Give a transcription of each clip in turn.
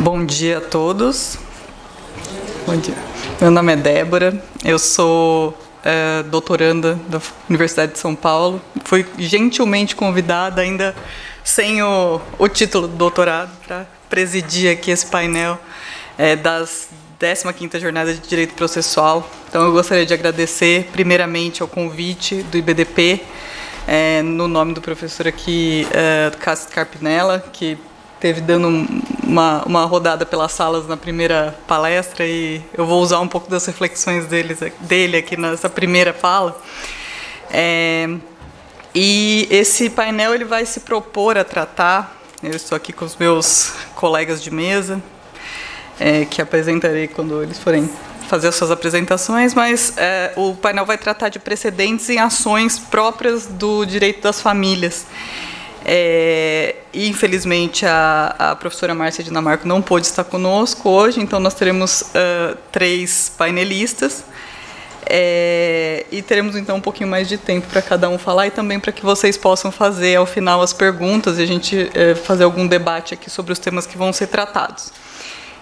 Bom dia a todos. Bom dia. Meu nome é Débora, eu sou doutoranda da Universidade de São Paulo. Fui gentilmente convidada, ainda sem o título do doutorado, para presidir aqui esse painel das 15ª Jornada de Direito Processual. Então, eu gostaria de agradecer, primeiramente, ao convite do IBDP, no nome do professor aqui, Cássio Carpinella, que esteve dando uma rodada pelas salas na primeira palestra, e eu vou usar um pouco das reflexões dele aqui nessa primeira fala. E esse painel ele vai se propor a tratar, eu estou aqui com os meus colegas de mesa, que apresentarei quando eles forem fazer as suas apresentações, mas o painel vai tratar de precedentes em ações próprias do direito das famílias. E, infelizmente, a professora Márcia Dinamarco não pôde estar conosco hoje, então nós teremos 3 painelistas, e teremos, então, um pouquinho mais de tempo para cada um falar, e também para que vocês possam fazer, ao final, as perguntas, e a gente fazer algum debate aqui sobre os temas que vão ser tratados.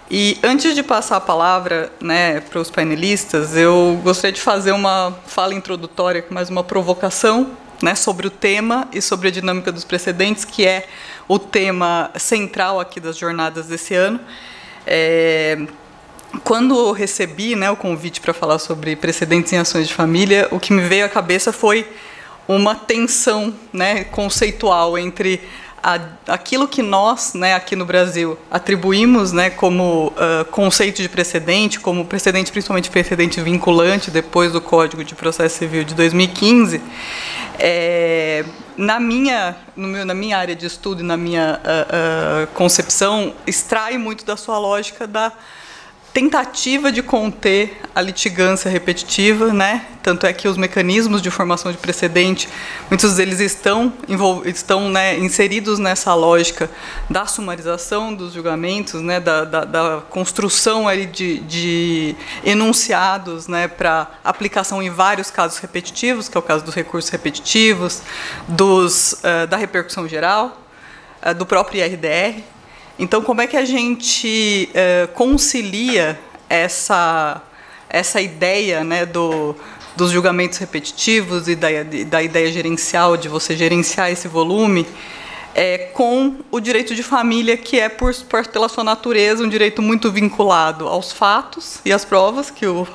E, antes de passar a palavra, né, para os painelistas, eu gostaria de fazer uma fala introdutória, mais uma provocação, né, sobre o tema e sobre a dinâmica dos precedentes, que é o tema central aqui das jornadas desse ano. Quando eu recebi, né, o convite para falar sobre precedentes em ações de família, o que me veio à cabeça foi uma tensão, né, conceitual entre aquilo que nós, né, aqui no Brasil, atribuímos, né, como conceito de precedente, como precedente, principalmente precedente vinculante, depois do Código de Processo Civil de 2015, na minha área de estudo e na minha concepção, extrai muito da sua lógica da tentativa de conter a litigância repetitiva, né? Tanto é que os mecanismos de formação de precedente, muitos deles estão né, inseridos nessa lógica da sumarização dos julgamentos, né, da construção aí de enunciados, né, para aplicação em vários casos repetitivos, que é o caso dos recursos repetitivos, da repercussão geral, do próprio IRDR. Então, como é que a gente concilia essa ideia, né, dos julgamentos repetitivos e da ideia gerencial, de você gerenciar esse volume, com o direito de família, que é, pela sua natureza, um direito muito vinculado aos fatos e às provas, que o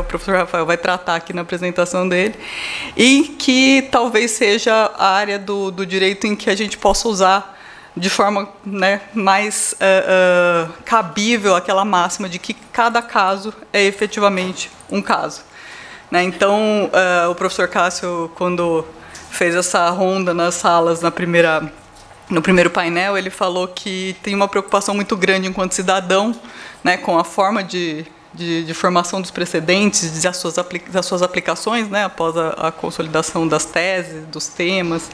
professor Rafael vai tratar aqui na apresentação dele, e que talvez seja a área do direito em que a gente possa usar de forma, né, mais cabível aquela máxima de que cada caso é efetivamente um caso, né? Então, o professor Cássio, quando fez essa ronda nas salas no primeiro painel, ele falou que tem uma preocupação muito grande enquanto cidadão, né, com a forma de formação dos precedentes, das suas aplicações, né, após a consolidação das teses, dos temas,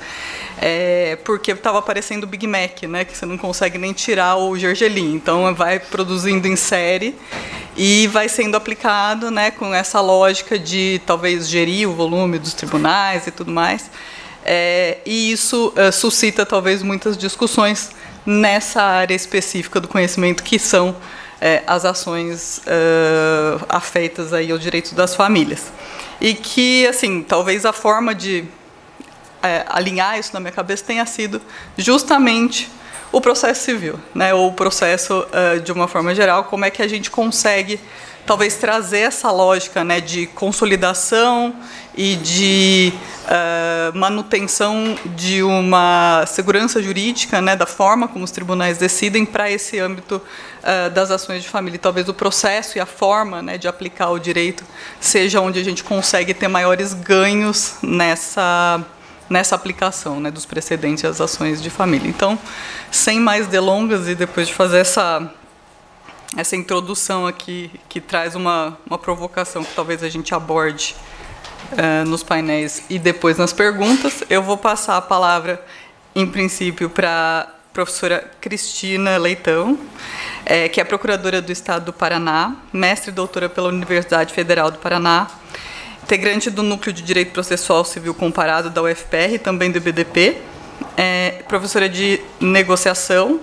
porque estava aparecendo o Big Mac, né, que você não consegue nem tirar o gergelim. Então, vai produzindo em série e vai sendo aplicado, né, com essa lógica de, talvez, gerir o volume dos tribunais e tudo mais. E isso suscita, talvez, muitas discussões nessa área específica do conhecimento, que são as ações afeitas aí aos direitos das famílias. E que, assim, talvez a forma de alinhar isso na minha cabeça tenha sido justamente o processo civil, né, ou o processo de uma forma geral, como é que a gente consegue, talvez, trazer essa lógica, né, de consolidação e de manutenção de uma segurança jurídica, né, da forma como os tribunais decidem, para esse âmbito das ações de família. E talvez o processo e a forma, né, de aplicar o direito seja onde a gente consegue ter maiores ganhos nessa aplicação, né, dos precedentes às ações de família. Então, sem mais delongas, e depois de fazer essa introdução aqui, que traz uma provocação que talvez a gente aborde nos painéis e depois nas perguntas, eu vou passar a palavra, em princípio, para a professora Cristina Leitão, que é procuradora do Estado do Paraná, mestre e doutora pela Universidade Federal do Paraná, integrante do Núcleo de Direito Processual Civil Comparado da UFPR, também do IBDP, professora de negociação,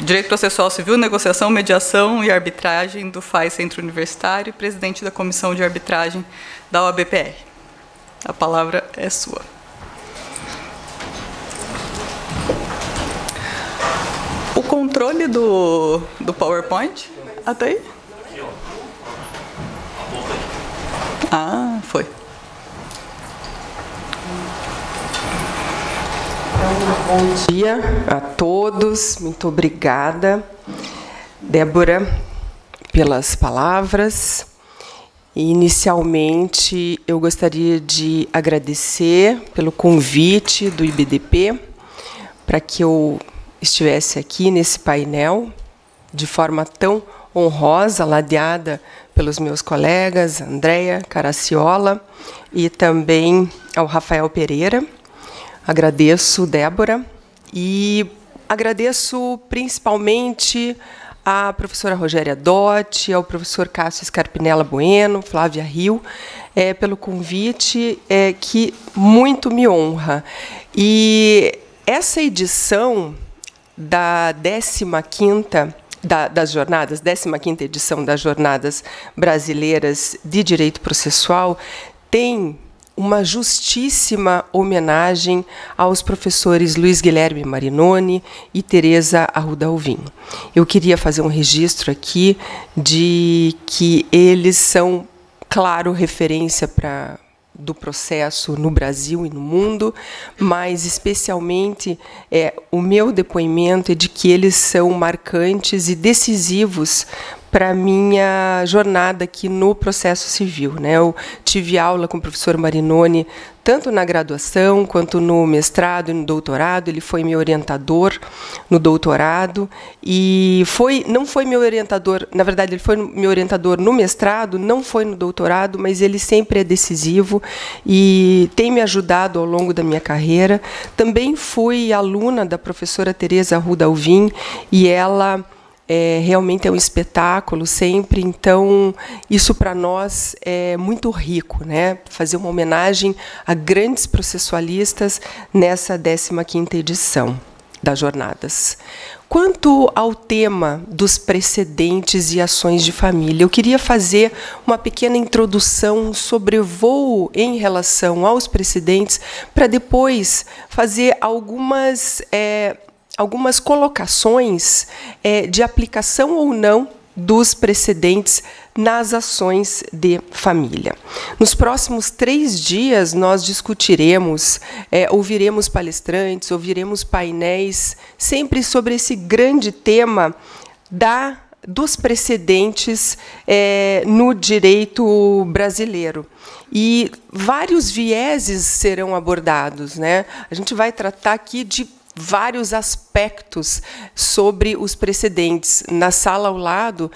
Direito Processual Civil, Negociação, Mediação e Arbitragem do FAI Centro Universitário e presidente da Comissão de Arbitragem da OABPR. A palavra é sua. O controle do PowerPoint, até aí? Ah, foi. Bom dia a todos, muito obrigada, Débora, pelas palavras. Inicialmente, eu gostaria de agradecer pelo convite do IBDP para que eu estivesse aqui nesse painel de forma tão honrosa, ladeada pelos meus colegas, Andréia Caraciola e também ao Rafael Pereira. Agradeço, Débora, e agradeço principalmente à professora Rogéria Dotti, ao professor Cássio Scarpinella Bueno, Flávia Rio, pelo convite, que muito me honra. E essa edição da 15ª das jornadas, 15ª edição das Jornadas Brasileiras de Direito Processual, tem uma justíssima homenagem aos professores Luiz Guilherme Marinoni e Teresa Arruda Alvim. Eu queria fazer um registro aqui de que eles são, claro, referência do processo no Brasil e no mundo, mas especialmente o meu depoimento é de que eles são marcantes e decisivos para a minha jornada aqui no processo civil, né? Eu tive aula com o professor Marinoni, tanto na graduação, quanto no mestrado e no doutorado. Ele foi meu orientador no doutorado, e não foi meu orientador, na verdade, ele foi meu orientador no mestrado, não foi no doutorado, mas ele sempre é decisivo e tem me ajudado ao longo da minha carreira. Também fui aluna da professora Teresa Arruda Alvim, e ela realmente é um espetáculo sempre, então isso para nós é muito rico, né? Fazer uma homenagem a grandes processualistas nessa 15ª edição das jornadas. Quanto ao tema dos precedentes e ações de família, eu queria fazer uma pequena introdução, sobrevoo em relação aos precedentes, para depois fazer algumas colocações de aplicação ou não dos precedentes nas ações de família. Nos próximos 3 dias, nós discutiremos, ouviremos palestrantes, ouviremos painéis, sempre sobre esse grande tema dos precedentes no direito brasileiro. E vários vieses serão abordados, né? A gente vai tratar aqui de vários aspectos sobre os precedentes. Na sala ao lado,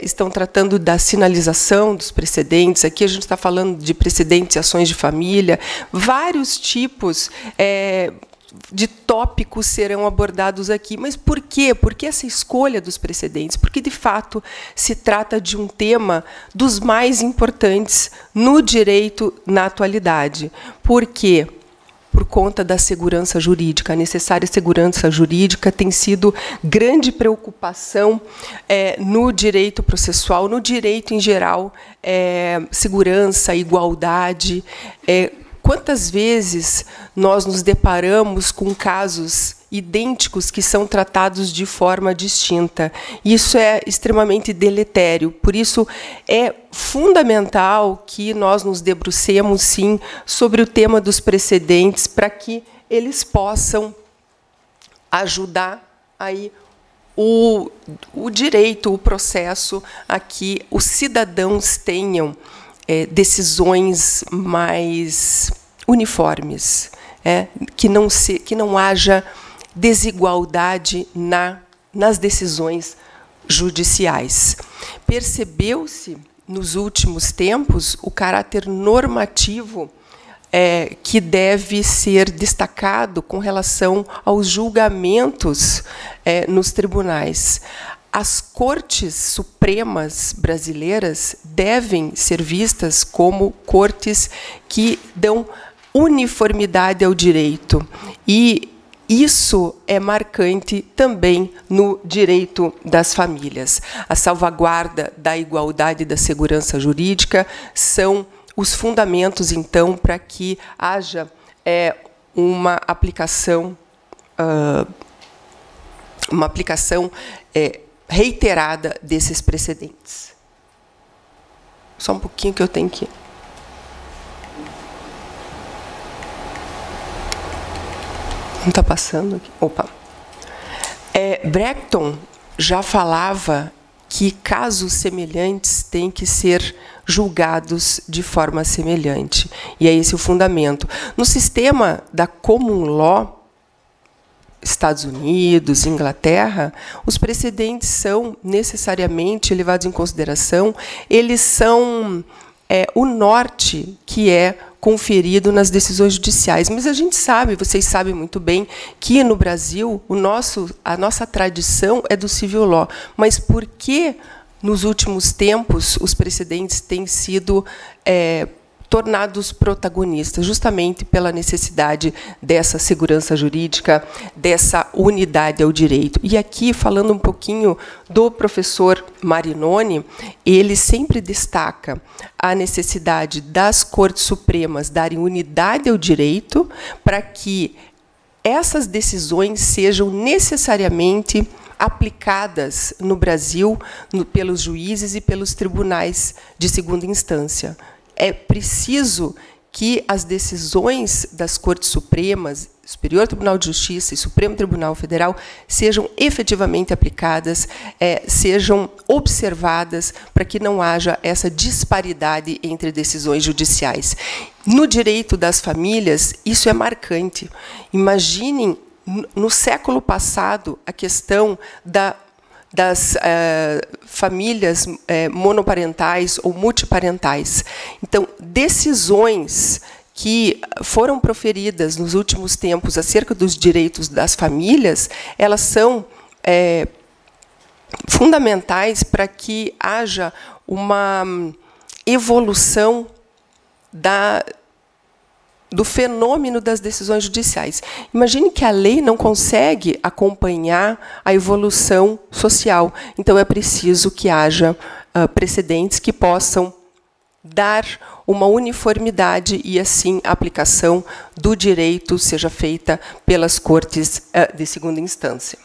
estão tratando da sinalização dos precedentes. Aqui a gente está falando de precedentes e ações de família. Vários tipos de tópicos serão abordados aqui. Mas por quê? Por que essa escolha dos precedentes? Porque, de fato, se trata de um tema dos mais importantes no direito na atualidade. Por quê? Por conta da segurança jurídica. A necessária segurança jurídica tem sido grande preocupação no direito processual, no direito em geral, segurança, igualdade. Quantas vezes nós nos deparamos com casos idênticos que são tratados de forma distinta? Isso é extremamente deletério. Por isso, é fundamental que nós nos debrucemos, sim, sobre o tema dos precedentes, para que eles possam ajudar aí o direito, o processo, a que os cidadãos tenham decisões mais uniformes, que não haja desigualdade nas decisões judiciais. Percebeu-se, nos últimos tempos, o caráter normativo que deve ser destacado com relação aos julgamentos nos tribunais. As cortes supremas brasileiras devem ser vistas como cortes que dão uniformidade ao direito. E isso é marcante também no direito das famílias. A salvaguarda da igualdade e da segurança jurídica são os fundamentos, então, para que haja uma aplicação reiterada desses precedentes. Só um pouquinho que eu tenho que... Não está passando aqui? Opa. Brechton já falava que casos semelhantes têm que ser julgados de forma semelhante. E é esse o fundamento. No sistema da common law, Estados Unidos, Inglaterra, os precedentes são necessariamente levados em consideração, eles são o norte que é conferido nas decisões judiciais. Mas a gente sabe, vocês sabem muito bem, que no Brasil a nossa tradição é do civil law. Mas por que, nos últimos tempos, os precedentes têm sido tornados protagonistas? Justamente pela necessidade dessa segurança jurídica, dessa unidade ao direito. E aqui, falando um pouquinho do professor Marinoni, ele sempre destaca a necessidade das Cortes Supremas darem unidade ao direito para que essas decisões sejam necessariamente aplicadas no Brasil pelos juízes e pelos tribunais de segunda instância. É preciso que as decisões das Cortes Supremas, Superior Tribunal de Justiça e Supremo Tribunal Federal sejam efetivamente aplicadas, sejam observadas, para que não haja essa disparidade entre decisões judiciais. No direito das famílias, isso é marcante. Imaginem, no século passado, a questão das famílias monoparentais ou multiparentais. Então, decisões que foram proferidas nos últimos tempos acerca dos direitos das famílias, elas são fundamentais para que haja uma evolução do fenômeno das decisões judiciais. Imagine que a lei não consegue acompanhar a evolução social. Então, é preciso que haja precedentes que possam dar uma uniformidade e, assim, a aplicação do direito seja feita pelas cortes de segunda instância.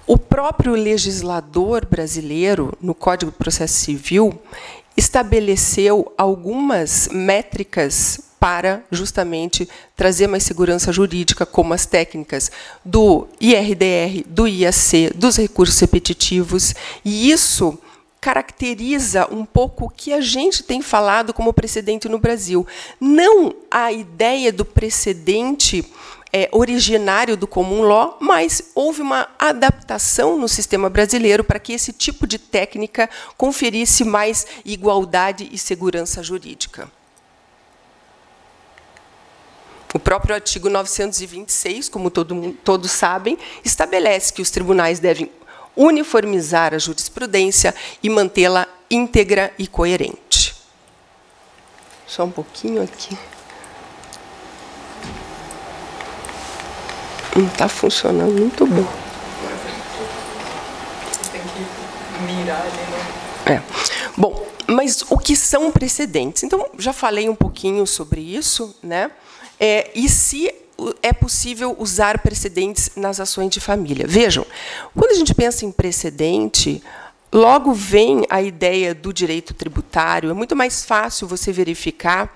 O próprio legislador brasileiro, no Código de Processo Civil, estabeleceu algumas métricas para, justamente, trazer mais segurança jurídica, como as técnicas do IRDR, do IAC, dos recursos repetitivos, e isso caracteriza um pouco o que a gente tem falado como precedente no Brasil. Não a ideia do precedente originário do common law, mas houve uma adaptação no sistema brasileiro para que esse tipo de técnica conferisse mais igualdade e segurança jurídica. O próprio artigo 926, como todos sabem, estabelece que os tribunais devem uniformizar a jurisprudência e mantê-la íntegra e coerente. Só um pouquinho aqui. Não está funcionando muito bom. Tem que mirar ali, né? Bom, mas o que são precedentes? Então, já falei um pouquinho sobre isso, né? E se é possível usar precedentes nas ações de família? Vejam, quando a gente pensa em precedente, logo vem a ideia do direito tributário. É muito mais fácil você verificar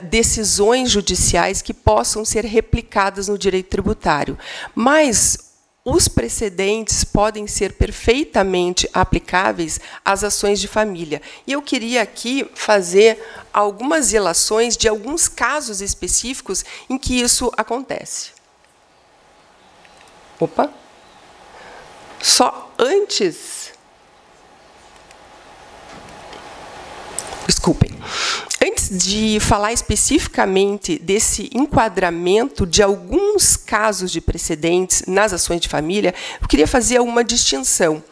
decisões judiciais que possam ser replicadas no direito tributário. Mas os precedentes podem ser perfeitamente aplicáveis às ações de família. E eu queria aqui fazer algumas relações de alguns casos específicos em que isso acontece. Opa! Só antes... Desculpem. Antes de falar especificamente desse enquadramento de alguns casos de precedentes nas ações de família, eu queria fazer uma distinção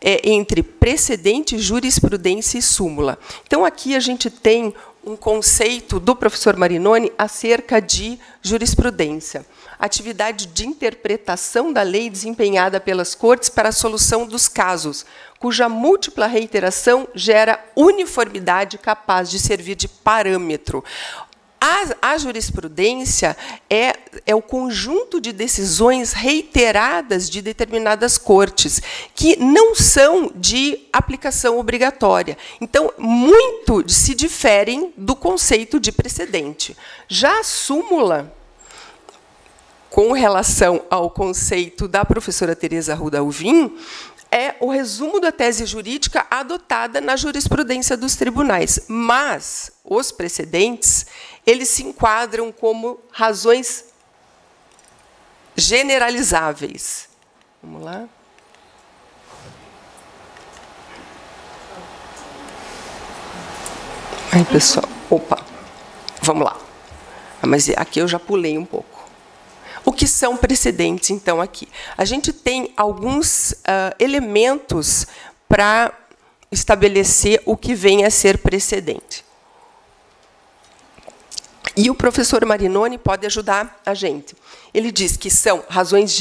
entre precedente, jurisprudência e súmula. Então, aqui a gente tem um conceito do professor Marinoni acerca de jurisprudência. Atividade de interpretação da lei desempenhada pelas cortes para a solução dos casos, cuja múltipla reiteração gera uniformidade capaz de servir de parâmetro. A jurisprudência é o conjunto de decisões reiteradas de determinadas cortes, que não são de aplicação obrigatória. Então, muito se diferem do conceito de precedente. Já a súmula, com relação ao conceito da professora Teresa Arruda Alvim, é o resumo da tese jurídica adotada na jurisprudência dos tribunais. Mas os precedentes, eles se enquadram como razões generalizáveis. Vamos lá. Aí, pessoal. Opa. Vamos lá. Mas aqui eu já pulei um pouco. O que são precedentes, então, aqui? A gente tem alguns elementos para estabelecer o que vem a ser precedente. E o professor Marinoni pode ajudar a gente. Ele diz que são razões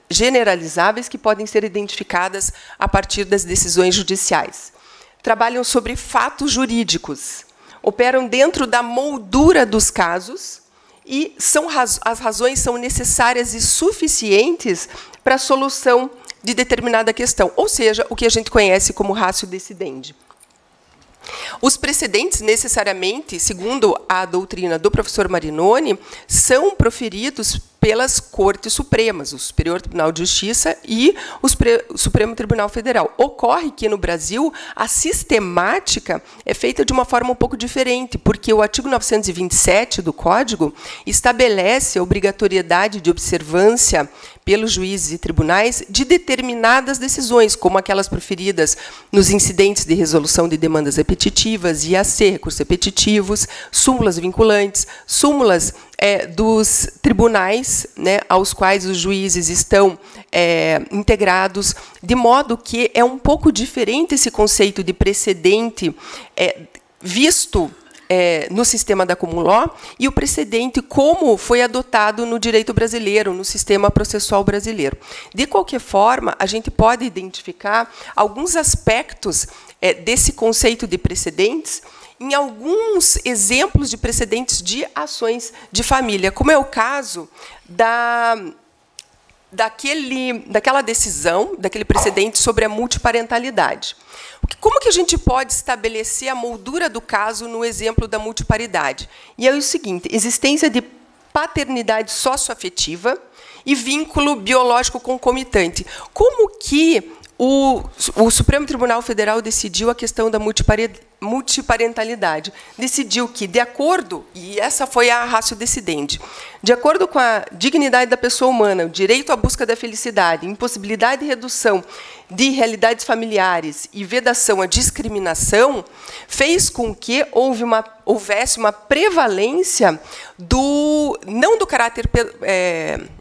generalizáveis que podem ser identificadas a partir das decisões judiciais. Trabalham sobre fatos jurídicos, operam dentro da moldura dos casos, e as razões são necessárias e suficientes para a solução de determinada questão, ou seja, o que a gente conhece como ratio decidendi. Os precedentes, necessariamente, segundo a doutrina do professor Marinoni, são proferidos pelas Cortes Supremas, o Superior Tribunal de Justiça e o Supremo Tribunal Federal. Ocorre que, no Brasil, a sistemática é feita de uma forma um pouco diferente, porque o artigo 927 do Código estabelece a obrigatoriedade de observância pelos juízes e tribunais de determinadas decisões, como aquelas proferidas nos incidentes de resolução de demandas repetitivas, IAC, recursos repetitivos, súmulas vinculantes, súmulas dos tribunais, né, aos quais os juízes estão integrados, de modo que é um pouco diferente esse conceito de precedente visto no sistema da common law e o precedente como foi adotado no direito brasileiro, no sistema processual brasileiro. De qualquer forma, a gente pode identificar alguns aspectos desse conceito de precedentes em alguns exemplos de precedentes de ações de família, como é o caso daquela decisão, daquele precedente sobre a multiparentalidade. Como que a gente pode estabelecer a moldura do caso no exemplo da multiparidade? E é o seguinte: existência de paternidade socioafetiva e vínculo biológico concomitante. Como que o Supremo Tribunal Federal decidiu a questão da multiparentalidade? Decidiu que, de acordo, e essa foi a ratio decidendi, de acordo com a dignidade da pessoa humana, o direito à busca da felicidade, impossibilidade de redução de realidades familiares e vedação à discriminação, fez com que houvesse uma prevalência não do caráter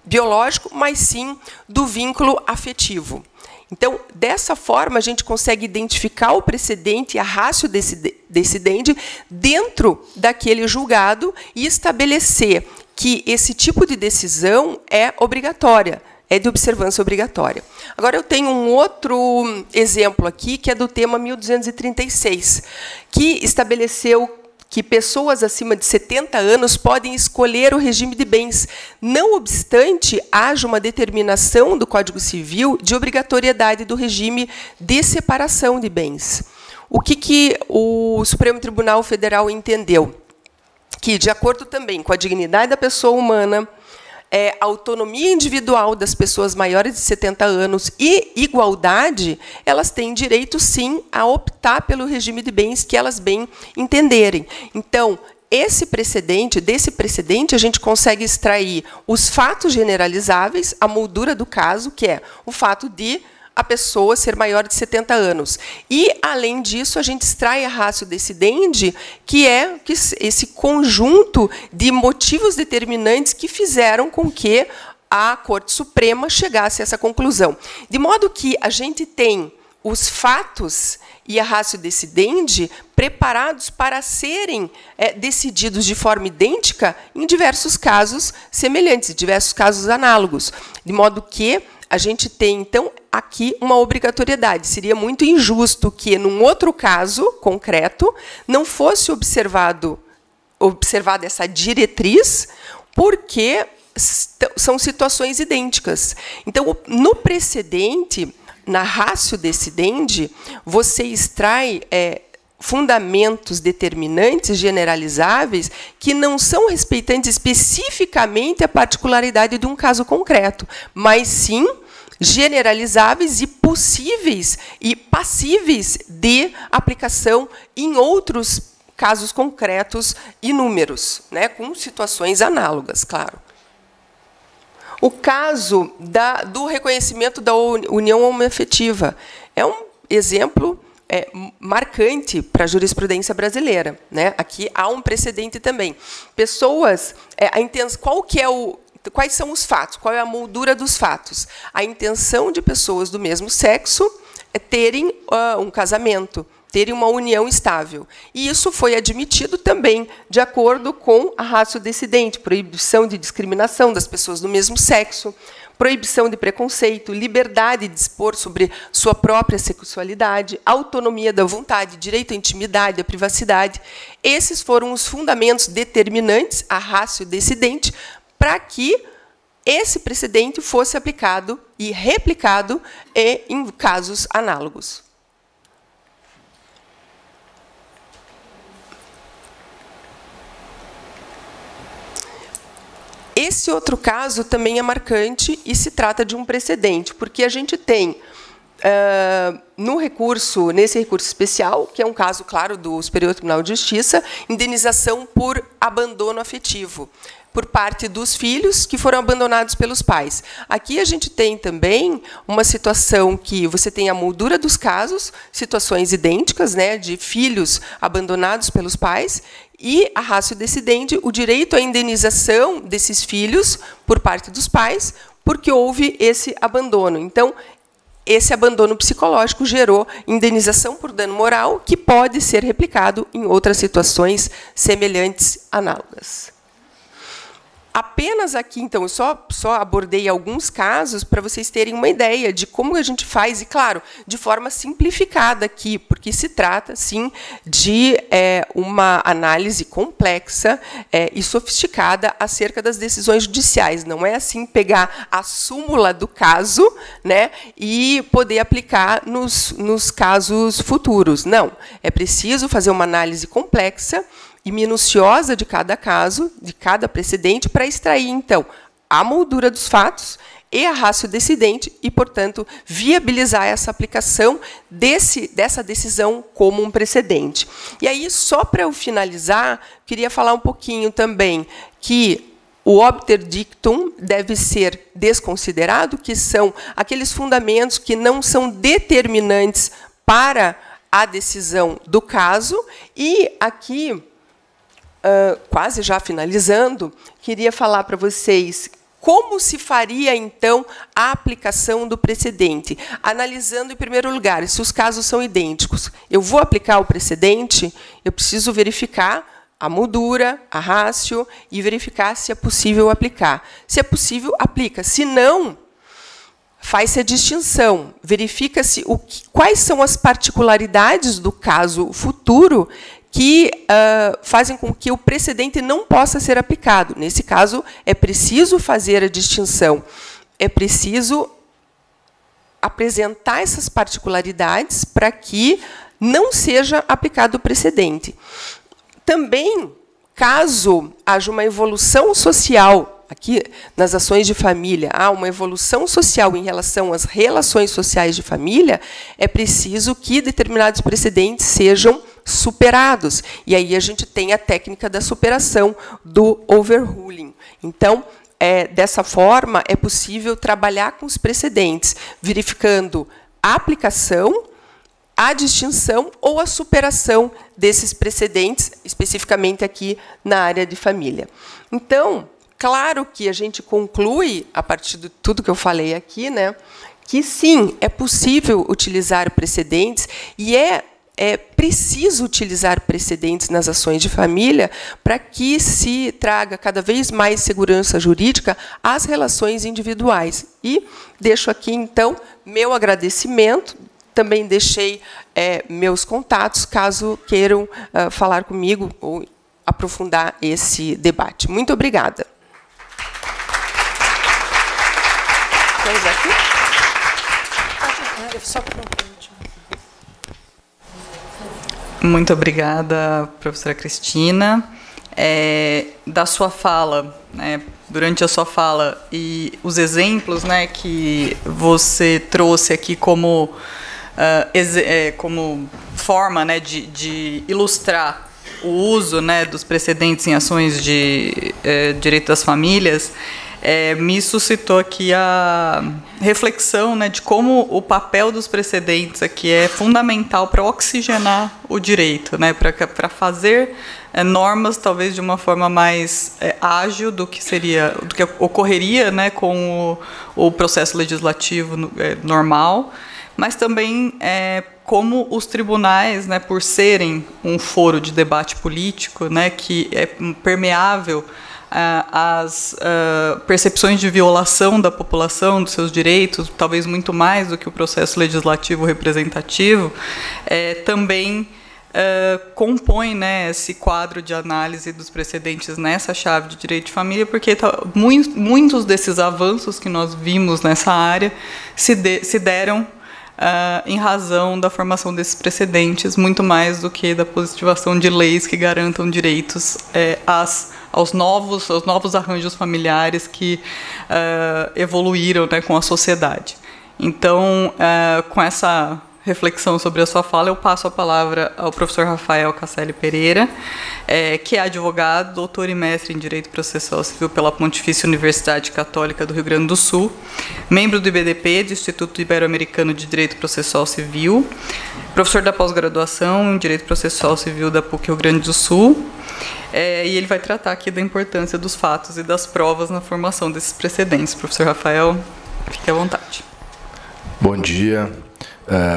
biológico, mas sim do vínculo afetivo. Então, dessa forma, a gente consegue identificar o precedente e a ratio decidendi dentro daquele julgado e estabelecer que esse tipo de decisão é obrigatória, é de observância obrigatória. Agora, eu tenho um outro exemplo aqui, que é do tema 1236, que estabeleceu que pessoas acima de 70 anos podem escolher o regime de bens, não obstante haja uma determinação do Código Civil de obrigatoriedade do regime de separação de bens. O que o Supremo Tribunal Federal entendeu? Que, de acordo também com a dignidade da pessoa humana, a autonomia individual das pessoas maiores de 70 anos e igualdade, elas têm direito, sim, a optar pelo regime de bens que elas bem entenderem. Então, desse precedente, a gente consegue extrair os fatos generalizáveis, a moldura do caso, que é o fato de a pessoa ser maior de 70 anos. E, além disso, a gente extrai a ratio decidendi, que é esse conjunto de motivos determinantes que fizeram com que a Corte Suprema chegasse a essa conclusão. De modo que a gente tem os fatos e a ratio decidendi preparados para serem decididos de forma idêntica em diversos casos semelhantes, diversos casos análogos, de modo que a gente tem, então, aqui uma obrigatoriedade. Seria muito injusto que, num outro caso concreto, não fosse observada essa diretriz, porque são situações idênticas. Então, no precedente, na ratio decidendi, você extrai fundamentos determinantes generalizáveis que não são respeitantes especificamente a particularidade de um caso concreto, mas sim generalizáveis e possíveis e passíveis de aplicação em outros casos concretos inúmeros, né, com situações análogas, claro. O caso do reconhecimento da união homoafetiva é um exemplo marcante para a jurisprudência brasileira, né? Aqui há um precedente também. Pessoas, quais são os fatos? Qual é a moldura dos fatos? A intenção de pessoas do mesmo sexo terem um casamento, terem uma união estável. E isso foi admitido também de acordo com a ratio decidendi, proibição de discriminação das pessoas do mesmo sexo, proibição de preconceito, liberdade de dispor sobre sua própria sexualidade, autonomia da vontade, direito à intimidade, à privacidade. Esses foram os fundamentos determinantes, a ratio decidendi, para que esse precedente fosse aplicado e replicado em casos análogos. Esse outro caso também é marcante e se trata de um precedente, porque a gente tem, nesse recurso especial, que é um caso, claro, do Superior Tribunal de Justiça, indenização por abandono afetivo, por parte dos filhos que foram abandonados pelos pais. Aqui a gente tem também uma situação que você tem a moldura dos casos, situações idênticas, né, de filhos abandonados pelos pais, e a ratio decidendi, o direito à indenização desses filhos por parte dos pais, porque houve esse abandono. Então, esse abandono psicológico gerou indenização por dano moral, que pode ser replicado em outras situações semelhantes, análogas. Apenas aqui, então, eu só abordei alguns casos para vocês terem uma ideia de como a gente faz, e, claro, de forma simplificada aqui, porque se trata, sim, de uma análise complexa e sofisticada acerca das decisões judiciais. Não é assim pegar a súmula do caso, né, e poder aplicar nos casos futuros. Não, é preciso fazer uma análise complexa e minuciosa de cada caso, de cada precedente, para extrair, então, a moldura dos fatos e a ratio decidendi e, portanto, viabilizar essa aplicação dessa decisão como um precedente. E aí, só para eu finalizar, queria falar um pouquinho também que o obter dictum deve ser desconsiderado, que são aqueles fundamentos que não são determinantes para a decisão do caso, e aqui, quase já finalizando, queria falar para vocês como se faria, então, a aplicação do precedente. Analisando, em primeiro lugar, se os casos são idênticos. Eu vou aplicar o precedente, eu preciso verificar a moldura, a ratio, e verificar se é possível aplicar. Se é possível, aplica. Se não, faz-se a distinção. Verifica-se quais são as particularidades do caso futuro que fazem com que o precedente não possa ser aplicado. Nesse caso, é preciso fazer a distinção. É preciso apresentar essas particularidades para que não seja aplicado o precedente. Também, caso haja uma evolução social, aqui nas ações de família, há uma evolução social em relação às relações sociais de família, é preciso que determinados precedentes sejam superados. E aí a gente tem a técnica da superação, do overruling. Então, dessa forma, é possível trabalhar com os precedentes, verificando a aplicação, a distinção ou a superação desses precedentes, especificamente aqui na área de família. Então, claro que a gente conclui, a partir de tudo que eu falei aqui, né, que sim, é possível utilizar precedentes e é preciso utilizar precedentes nas ações de família para que se traga cada vez mais segurança jurídica às relações individuais. E deixo aqui, então, meu agradecimento. Também deixei meus contatos, caso queiram falar comigo ou aprofundar esse debate. Muito obrigada. Vamos aqui? Muito obrigada, professora Cristina. Da sua fala, né, durante a sua fala e os exemplos, né, que você trouxe aqui como forma, né, de ilustrar o uso, né, dos precedentes em ações de direito das famílias, me suscitou aqui a reflexão, né, de como o papel dos precedentes aqui é fundamental para oxigenar o direito, né, para fazer normas talvez de uma forma mais ágil do que ocorreria, né, com o processo legislativo normal, mas também como os tribunais, né, por serem um foro de debate político, né, que é permeável às percepções de violação da população, dos seus direitos, talvez muito mais do que o processo legislativo representativo, também compõe, né, esse quadro de análise dos precedentes nessa chave de direito de família, porque muitos desses avanços que nós vimos nessa área se deram em razão da formação desses precedentes, muito mais do que da positivação de leis que garantam direitos aos novos arranjos familiares que evoluíram, né, com a sociedade. Então, com essa reflexão sobre a sua fala, eu passo a palavra ao professor Rafael Casselli Pereira, que é advogado, doutor e mestre em Direito Processual Civil pela Pontifícia Universidade Católica do Rio Grande do Sul, membro do IBDP, do Instituto Ibero-Americano de Direito Processual Civil, professor da pós-graduação em Direito Processual Civil da PUC Rio Grande do Sul, e ele vai tratar aqui da importância dos fatos e das provas na formação desses precedentes. Professor Rafael, fique à vontade. Bom dia.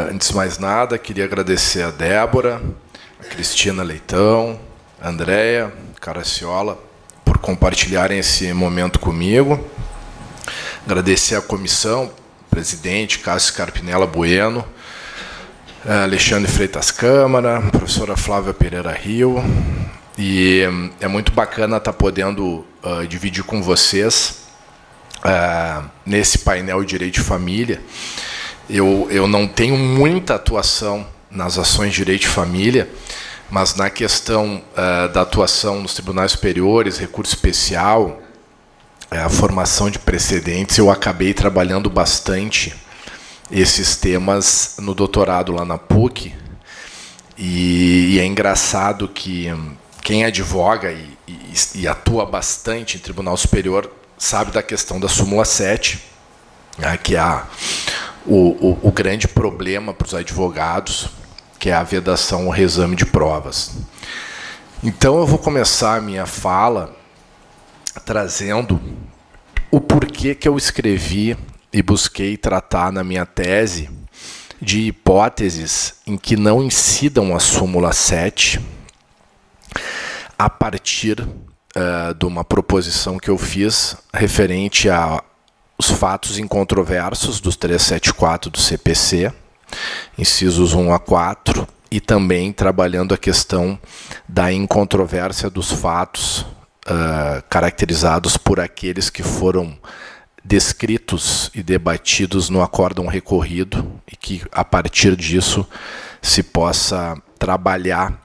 Antes de mais nada, queria agradecer a Débora, a Cristina Leitão, a Andréia Caraciola, por compartilharem esse momento comigo. Agradecer à comissão, presidente Cássio Carpinella Bueno, Alexandre Freitas Câmara, professora Flávia Pereira Rio. E é muito bacana estar podendo dividir com vocês nesse painel de Direito de Família. Eu não tenho muita atuação nas ações de direito de família, mas na questão da atuação nos tribunais superiores, recurso especial, a formação de precedentes, eu acabei trabalhando bastante esses temas no doutorado lá na PUC, e é engraçado que quem advoga e atua bastante em tribunal superior sabe da questão da súmula 7, que é o grande problema para os advogados, que é a vedação ou reexame de provas. Então, eu vou começar a minha fala trazendo o porquê que eu escrevi e busquei tratar na minha tese de hipóteses em que não incidam a súmula 7 a partir de uma proposição que eu fiz referente aos fatos incontroversos dos 374 do CPC, incisos 1 a 4, e também trabalhando a questão da incontrovérsia dos fatos caracterizados por aqueles que foram descritos e debatidos no acórdão recorrido, e que, a partir disso, se possa trabalhar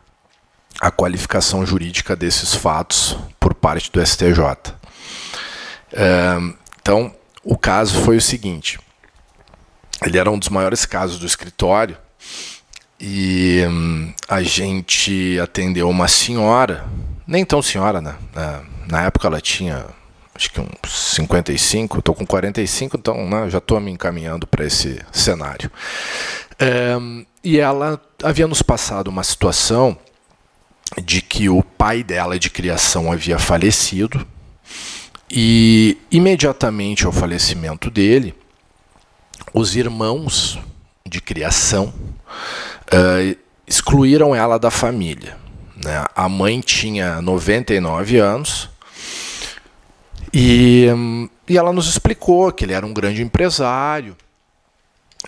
a qualificação jurídica desses fatos por parte do STJ. Então, o caso foi o seguinte: ele era um dos maiores casos do escritório, e a gente atendeu uma senhora, nem tão senhora, né? Na época ela tinha, acho que uns 55, eu estou com 45, então, né, já estou me encaminhando para esse cenário. E ela havia nos passado uma situação de que o pai dela de criação havia falecido, e imediatamente ao falecimento dele, os irmãos de criação excluíram ela da família, né? A mãe tinha 99 anos e ela nos explicou que ele era um grande empresário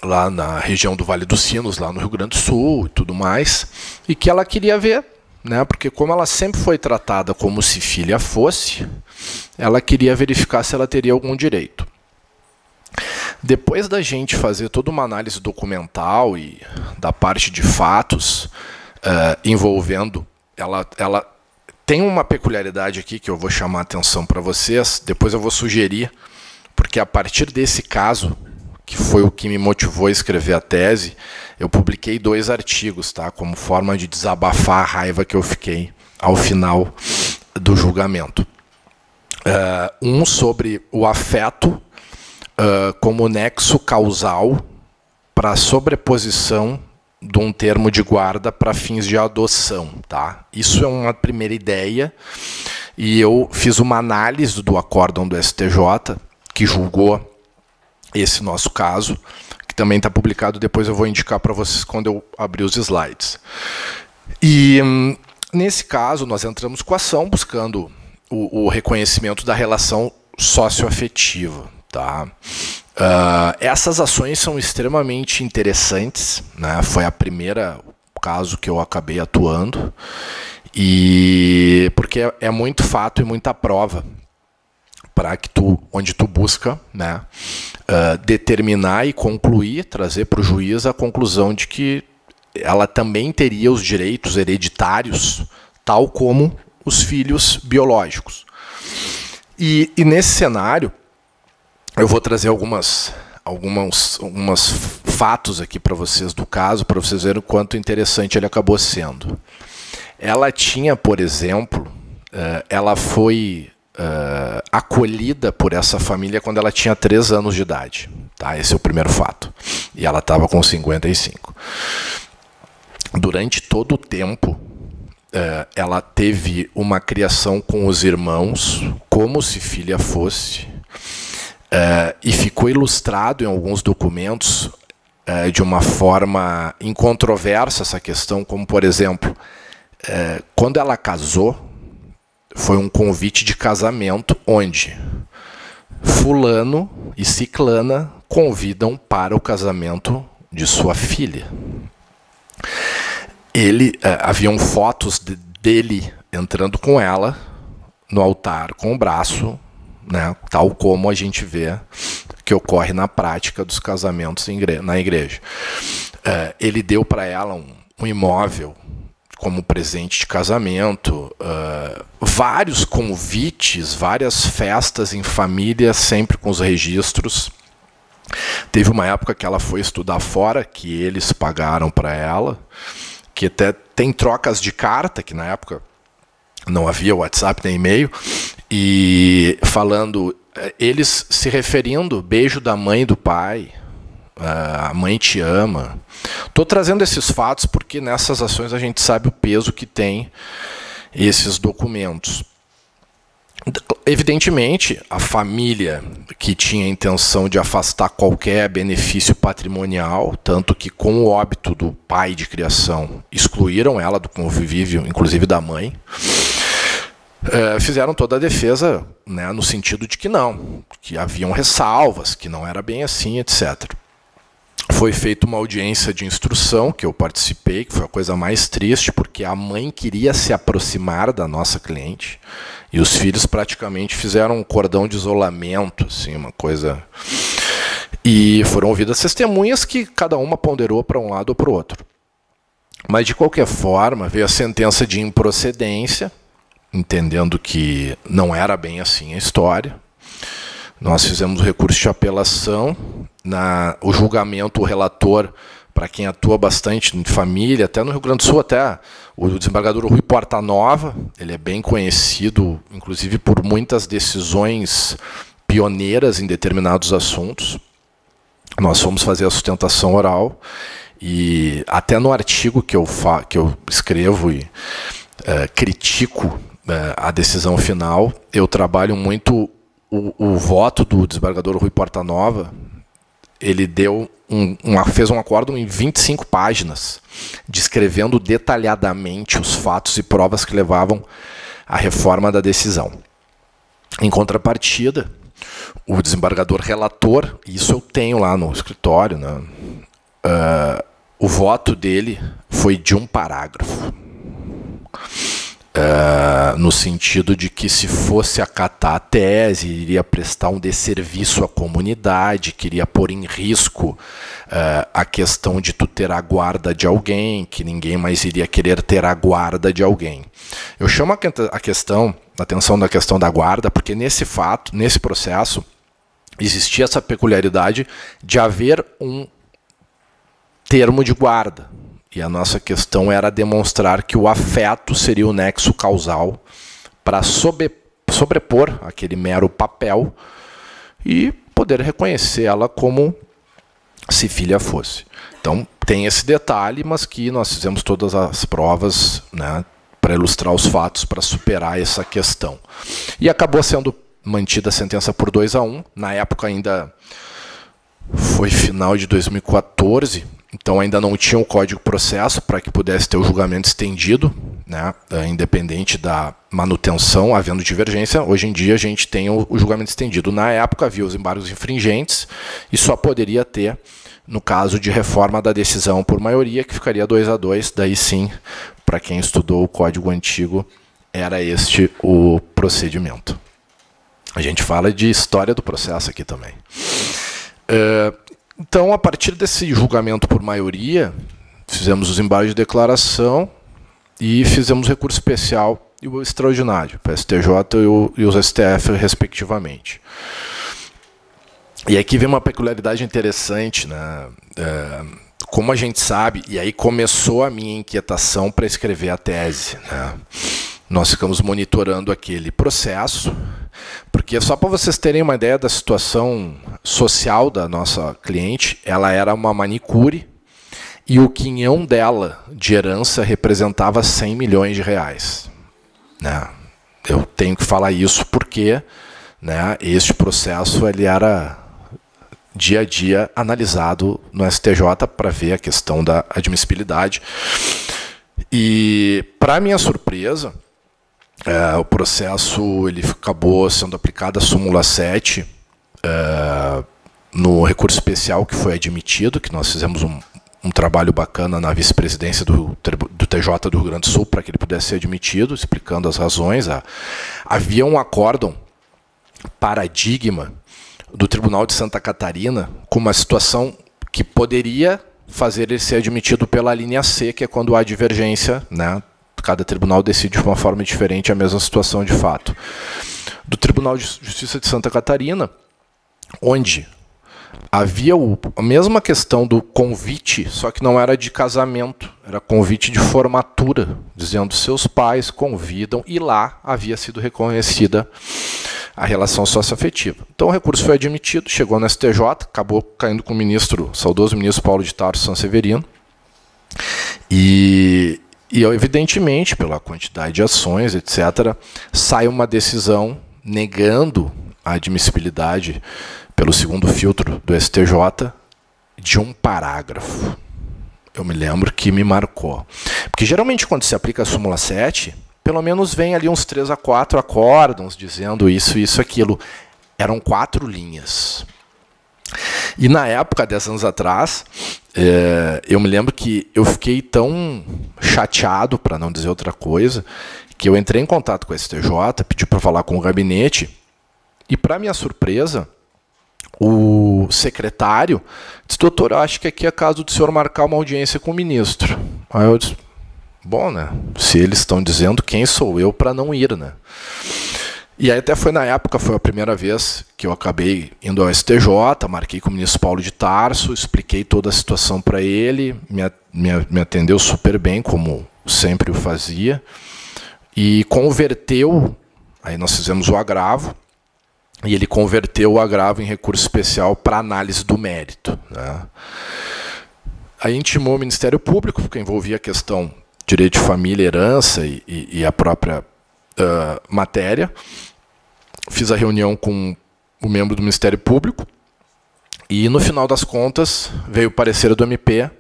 lá na região do Vale dos Sinos, lá no Rio Grande do Sul e tudo mais, e que ela queria ver, né? Porque como ela sempre foi tratada como se filha fosse, ela queria verificar se ela teria algum direito. Depois da gente fazer toda uma análise documental e da parte de fatos envolvendo, ela tem uma peculiaridade aqui que eu vou chamar a atenção para vocês, depois eu vou sugerir, porque a partir desse caso, que foi o que me motivou a escrever a tese, eu publiquei 2 artigos, tá, como forma de desabafar a raiva que eu fiquei ao final do julgamento. Um sobre o afeto como nexo causal para a sobreposição de um termo de guarda para fins de adoção. Tá? Isso é uma primeira ideia, e eu fiz uma análise do acórdão do STJ, que julgou esse nosso caso, que também está publicado, depois eu vou indicar para vocês quando eu abrir os slides. E nesse caso nós entramos com a ação buscando o reconhecimento da relação socioafetiva. Tá? Essas ações são extremamente interessantes, né? Foi a primeira caso que eu acabei atuando, e porque é muito fato e muita prova para que onde tu busca, né, determinar e concluir, trazer para o juiz a conclusão de que ela também teria os direitos hereditários, tal como os filhos biológicos. E nesse cenário, eu vou trazer alguns fatos aqui para vocês do caso, para vocês verem o quanto interessante ele acabou sendo. Ela tinha, por exemplo, ela foi acolhida por essa família quando ela tinha 3 anos de idade. Tá? Esse é o primeiro fato. E ela estava com 55. Durante todo o tempo, ela teve uma criação com os irmãos, como se filha fosse, e ficou ilustrado em alguns documentos de uma forma incontroversa essa questão, como, por exemplo, quando ela casou, foi um convite de casamento onde fulano e ciclana convidam para o casamento de sua filha. Haviam fotos dele entrando com ela no altar com o braço, né, tal como a gente vê que ocorre na prática dos casamentos na igreja. Ele deu para ela um imóvel como presente de casamento, vários convites, várias festas em família, sempre com os registros. Teve uma época que ela foi estudar fora, que eles pagaram para ela, que até tem trocas de carta, que na época não havia WhatsApp nem e-mail, e falando, eles se referindo, beijo da mãe e do pai, a mãe te ama. Estou trazendo esses fatos porque nessas ações a gente sabe o peso que tem esses documentos. Evidentemente, a família que tinha a intenção de afastar qualquer benefício patrimonial, tanto que com o óbito do pai de criação, excluíram ela do convívio, inclusive da mãe, fizeram toda a defesa, né, no sentido de que não, que haviam ressalvas, que não era bem assim, etc. Foi feita uma audiência de instrução, que eu participei, que foi a coisa mais triste, porque a mãe queria se aproximar da nossa cliente, e os filhos praticamente fizeram um cordão de isolamento, assim, uma coisa... E foram ouvidas testemunhas que cada uma ponderou para um lado ou para o outro. Mas, de qualquer forma, veio a sentença de improcedência, entendendo que não era bem assim a história. Nós fizemos recurso de apelação. O julgamento, o relator, para quem atua bastante em família, até no Rio Grande do Sul, até o desembargador Rui Portanova, ele é bem conhecido, inclusive por muitas decisões pioneiras em determinados assuntos. Nós fomos fazer a sustentação oral, e até no artigo que eu escrevo e critico a decisão final, eu trabalho muito o voto do desembargador Rui Portanova. ele fez um acórdão em 25 páginas, descrevendo detalhadamente os fatos e provas que levavam à reforma da decisão. Em contrapartida, o desembargador relator, isso eu tenho lá no escritório, né, o voto dele foi de um parágrafo. No sentido de que, se fosse acatar a tese, iria prestar um desserviço à comunidade, queria pôr em risco a questão de tu ter a guarda de alguém, que ninguém mais iria querer ter a guarda de alguém. Eu chamo a atenção da questão da guarda, porque nesse processo, existia essa peculiaridade de haver um termo de guarda. E a nossa questão era demonstrar que o afeto seria o nexo causal para sobrepor aquele mero papel e poder reconhecer ela como se filha fosse. Então, tem esse detalhe, mas que nós fizemos todas as provas, né, para ilustrar os fatos, para superar essa questão. E acabou sendo mantida a sentença por 2-1. Na época ainda foi final de 2014, então ainda não tinha o Código de Processo para que pudesse ter o julgamento estendido, né, independente da manutenção, havendo divergência. Hoje em dia a gente tem o julgamento estendido. Na época havia os embargos infringentes e só poderia ter no caso de reforma da decisão por maioria, que ficaria 2-2, daí sim, para quem estudou o Código Antigo, era este o procedimento. A gente fala de história do processo aqui também. Então, a partir desse julgamento por maioria, fizemos os embargos de declaração e fizemos recurso especial e o extraordinário, para o STJ e os STF, respectivamente. E aqui vem uma peculiaridade interessante, né? Como a gente sabe, e aí começou a minha inquietação para escrever a tese, né? Nós ficamos monitorando aquele processo, porque só para vocês terem uma ideia da situação social da nossa cliente, ela era uma manicure e o quinhão dela de herança representava 100 milhões de reais. Né? Eu tenho que falar isso porque, né, este processo ele era dia a dia analisado no STJ para ver a questão da admissibilidade. E, para minha surpresa, o processo ele acabou sendo aplicado a súmula 7 no recurso especial que foi admitido, que nós fizemos um trabalho bacana na vice-presidência do TJ do Rio Grande do Sul para que ele pudesse ser admitido, explicando as razões. Havia um acórdão paradigma do Tribunal de Santa Catarina com uma situação que poderia fazer ele ser admitido pela linha C, que é quando há divergência, né? Cada tribunal decide de uma forma diferente a mesma situação de fato. Do Tribunal de Justiça de Santa Catarina, onde havia a mesma questão do convite, só que não era de casamento, era convite de formatura, dizendo seus pais convidam, e lá havia sido reconhecida a relação socioafetiva. Então o recurso foi admitido, chegou no STJ, acabou caindo com o saudoso ministro Paulo de Tarso Sanseverino, e evidentemente, pela quantidade de ações, etc., sai uma decisão negando a admissibilidade pelo segundo filtro do STJ de um parágrafo. Eu me lembro que me marcou. Porque geralmente quando se aplica a súmula 7, pelo menos vem ali uns 3 a 4 acórdãos dizendo isso, isso, aquilo. Eram 4 linhas. E na época, 10 anos atrás, eu me lembro que eu fiquei tão chateado, para não dizer outra coisa, que eu entrei em contato com a STJ, pedi para falar com o gabinete, e, para minha surpresa, o secretário disse: doutor, acho que aqui é caso do senhor marcar uma audiência com o ministro. Aí eu disse: bom, né? Se eles estão dizendo, quem sou eu para não ir, né? E aí até foi na época, foi a primeira vez que eu acabei indo ao STJ, marquei com o ministro Paulo de Tarso, expliquei toda a situação para ele, me atendeu super bem, como sempre o fazia, e converteu, aí nós fizemos o agravo, e ele converteu o agravo em recurso especial para análise do mérito, né? Aí intimou o Ministério Público, porque envolvia a questão direito de família, herança e a própria matéria. Fiz a reunião com o membro do Ministério Público E, no final das contas, veio o parecer do MP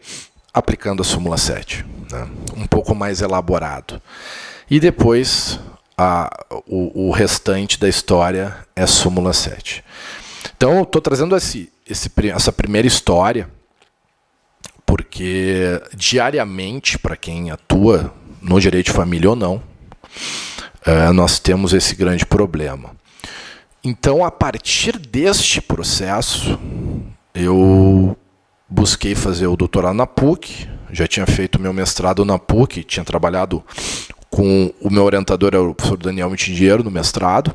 aplicando a súmula 7, né? Um pouco mais elaborado. E depois, o restante da história é a súmula 7. Então, eu estou trazendo essa primeira história, porque diariamente, para quem atua no direito de família ou não, nós temos esse grande problema. Então, a partir deste processo, eu busquei fazer o doutorado na PUC, já tinha feito meu mestrado na PUC, tinha trabalhado com o meu orientador, era o professor Daniel Mitindiero, no mestrado,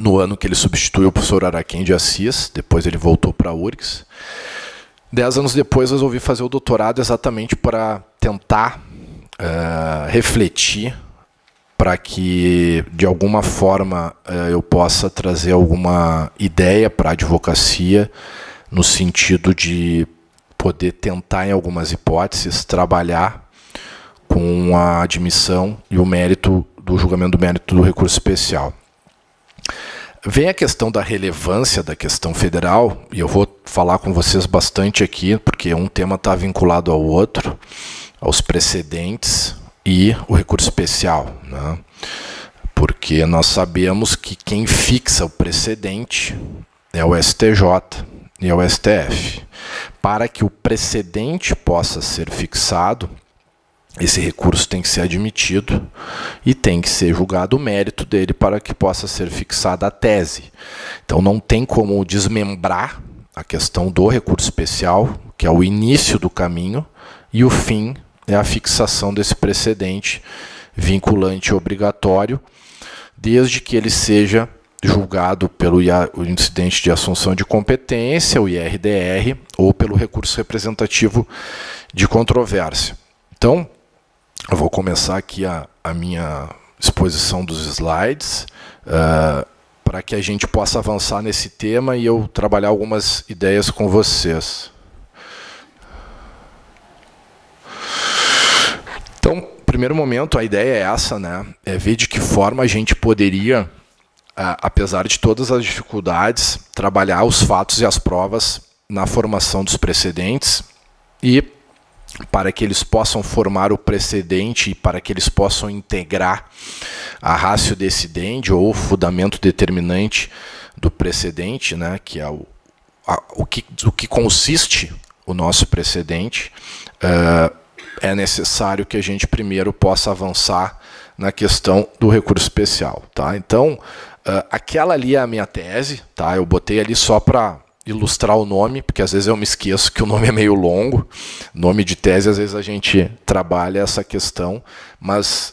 no ano que ele substituiu o professor Araquém de Assis, depois ele voltou para a URGS. 10 anos depois, resolvi fazer o doutorado exatamente para tentar refletir para que, de alguma forma, eu possa trazer alguma ideia para a advocacia, no sentido de poder tentar, em algumas hipóteses, trabalhar com a admissão e o mérito do julgamento do mérito do recurso especial. Vem a questão da relevância da questão federal, e eu vou falar com vocês bastante aqui, porque um tema está vinculado ao outro, aos precedentes e o recurso especial, né? Porque nós sabemos que quem fixa o precedente é o STJ e é o STF. Para que o precedente possa ser fixado, esse recurso tem que ser admitido e tem que ser julgado o mérito dele para que possa ser fixada a tese. Então não tem como desmembrar a questão do recurso especial, que é o início do caminho, e o fim é a fixação desse precedente vinculante e obrigatório, desde que ele seja julgado pelo incidente de assunção de competência, o IRDR, ou pelo recurso representativo de controvérsia. Então, eu vou começar aqui a minha exposição dos slides, para que a gente possa avançar nesse tema e eu trabalhar algumas ideias com vocês. Então, primeiro momento, a ideia é essa, né? É ver de que forma a gente poderia, apesar de todas as dificuldades, trabalhar os fatos e as provas na formação dos precedentes e para que eles possam formar o precedente e para que eles possam integrar a ratio decidendi ou o fundamento determinante do precedente, né, que é o que consiste o nosso precedente. É necessário que a gente primeiro possa avançar na questão do recurso especial, tá? Então, aquela ali é a minha tese, tá? Eu botei ali só para ilustrar o nome, porque às vezes eu me esqueço que o nome é meio longo. Nome de tese, às vezes a gente trabalha essa questão, mas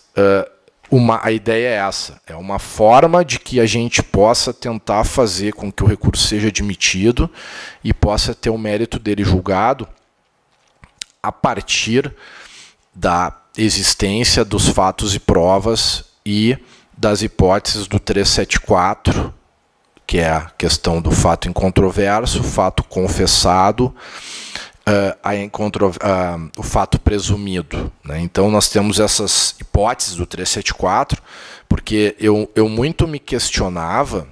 a ideia é essa, é uma forma de que a gente possa tentar fazer com que o recurso seja admitido e possa ter o mérito dele julgado a partir da existência dos fatos e provas e das hipóteses do 374, que é a questão do fato incontroverso, fato confessado, o fato presumido, né? Então, nós temos essas hipóteses do 374, porque eu muito me questionava.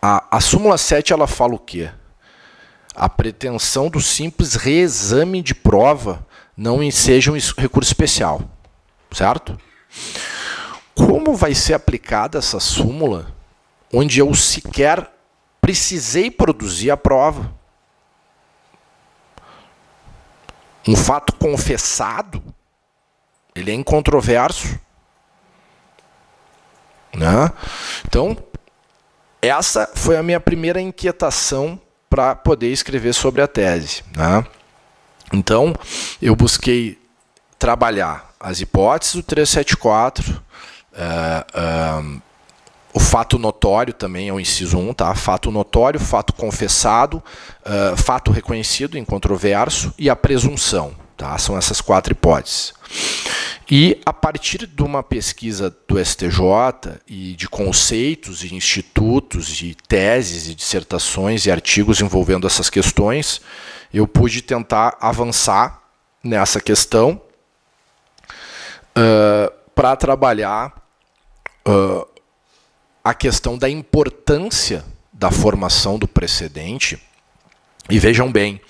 A súmula 7 ela fala o quê? A pretensão do simples reexame de prova não enseja um recurso especial, certo? Como vai ser aplicada essa súmula onde eu sequer precisei produzir a prova? Um fato confessado, ele é incontroverso, né? Então, essa foi a minha primeira inquietação para poder escrever sobre a tese, né? Então, eu busquei trabalhar as hipóteses do 374, o fato notório também é o inciso 1, tá? Fato notório, fato confessado, fato reconhecido, incontroverso e a presunção, tá? São essas 4 hipóteses. E a partir de uma pesquisa do STJ e de conceitos e institutos, de teses e dissertações e artigos envolvendo essas questões, eu pude tentar avançar nessa questão para trabalhar a questão da importância da formação do precedente E vejam bem,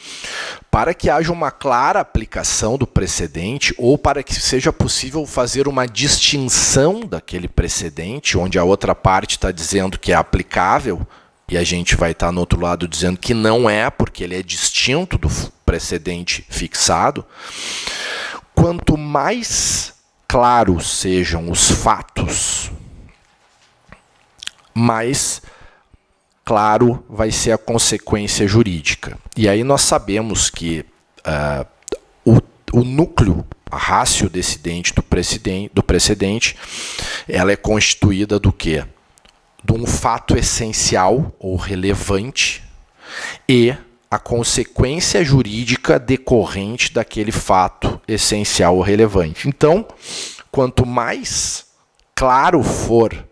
para que haja uma clara aplicação do precedente ou para que seja possível fazer uma distinção daquele precedente, onde a outra parte está dizendo que é aplicável e a gente vai estar no outro lado dizendo que não é, porque ele é distinto do precedente fixado, quanto mais claros sejam os fatos, mais claro vai ser a consequência jurídica. E aí nós sabemos que o núcleo, a ratio decidente do precedente, ela é constituída do quê? De um fato essencial ou relevante e a consequência jurídica decorrente daquele fato essencial ou relevante. Então, quanto mais claro for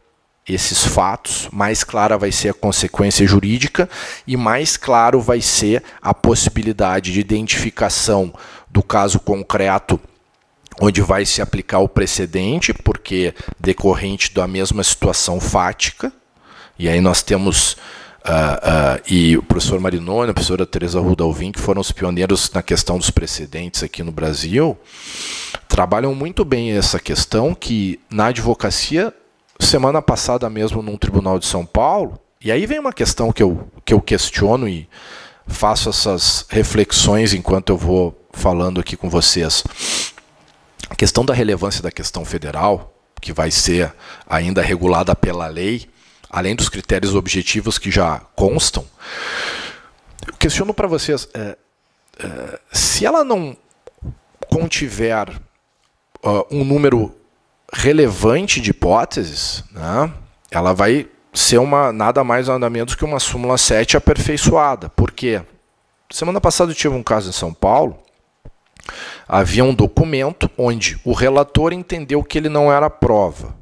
esses fatos, mais clara vai ser a consequência jurídica e mais claro vai ser a possibilidade de identificação do caso concreto onde vai se aplicar o precedente, porque decorrente da mesma situação fática. E aí nós temos, e o professor Marinoni, a professora Teresa Rudalvin, que foram os pioneiros na questão dos precedentes aqui no Brasil, trabalham muito bem essa questão, que na advocacia, semana passada mesmo, num tribunal de São Paulo, e aí vem uma questão que eu questiono e faço essas reflexões enquanto eu vou falando aqui com vocês. A questão da relevância da questão federal, que vai ser ainda regulada pela lei, além dos critérios objetivos que já constam, eu questiono para vocês, se ela não contiver um número relevante de hipóteses, né, ela vai ser nada mais nada menos que uma súmula 7 aperfeiçoada. Por quê? Semana passada eu tive um caso em São Paulo, havia um documento onde o relator entendeu que ele não era prova,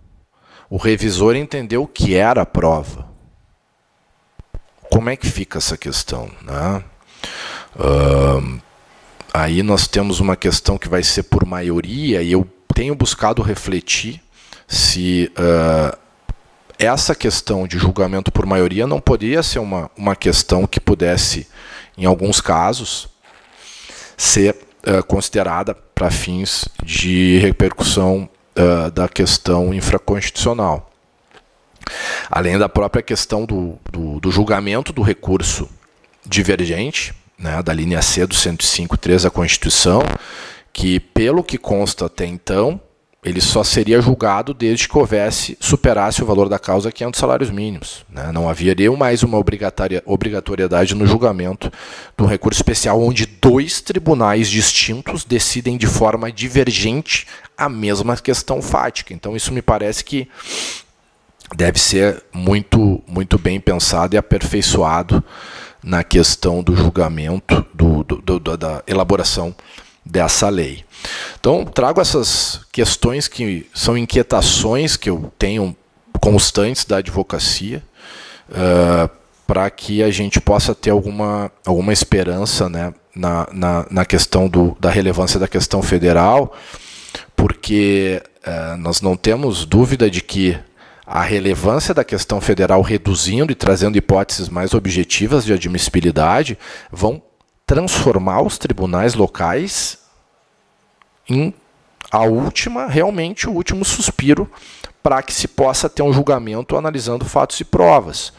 o revisor entendeu que era prova. Como é que fica essa questão, né? Aí nós temos uma questão que vai ser por maioria, e eu tenho buscado refletir se essa questão de julgamento por maioria não poderia ser uma questão que pudesse, em alguns casos, ser considerada para fins de repercussão da questão infraconstitucional. Além da própria questão do julgamento do recurso divergente, né, da linha C do 105.3 da Constituição, que, pelo que consta até então, ele só seria julgado desde que superasse o valor da causa 500 salários mínimos, né? Não haveria mais uma obrigatoriedade no julgamento de um recurso especial onde 2 tribunais distintos decidem de forma divergente a mesma questão fática. Então isso me parece que deve ser muito, muito bem pensado e aperfeiçoado na questão do julgamento, da elaboração dessa lei. Então, trago essas questões que são inquietações que eu tenho constantes da advocacia, para que a gente possa ter alguma esperança, né, na questão da relevância da questão federal, porque nós não temos dúvida de que a relevância da questão federal reduzindo e trazendo hipóteses mais objetivas de admissibilidade vão transformar os tribunais locais em realmente o último suspiro para que se possa ter um julgamento analisando fatos e provas.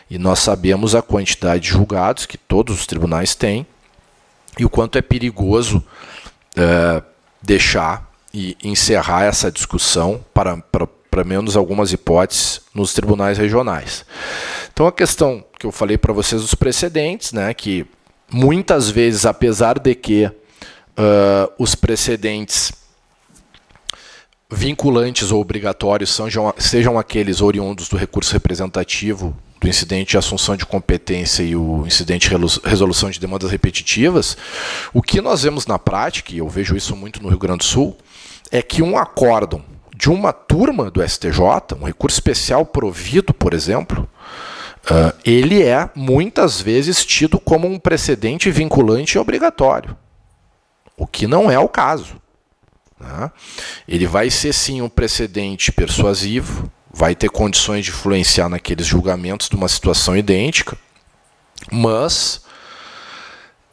E nós sabemos a quantidade de julgados que todos os tribunais têm e o quanto é perigoso deixar e encerrar essa discussão para menos algumas hipóteses nos tribunais regionais. Então a questão que eu falei para vocês dos precedentes, né, que muitas vezes, apesar de que os precedentes vinculantes ou obrigatórios sejam aqueles oriundos do recurso representativo, do incidente de assunção de competência e o incidente de resolução de demandas repetitivas, o que nós vemos na prática, e eu vejo isso muito no Rio Grande do Sul, é que um acórdão de uma turma do STJ, um recurso especial provido, por exemplo, ele é muitas vezes tido como um precedente vinculante e obrigatório, o que não é o caso, né? Ele vai ser sim um precedente persuasivo, vai ter condições de influenciar naqueles julgamentos de uma situação idêntica, mas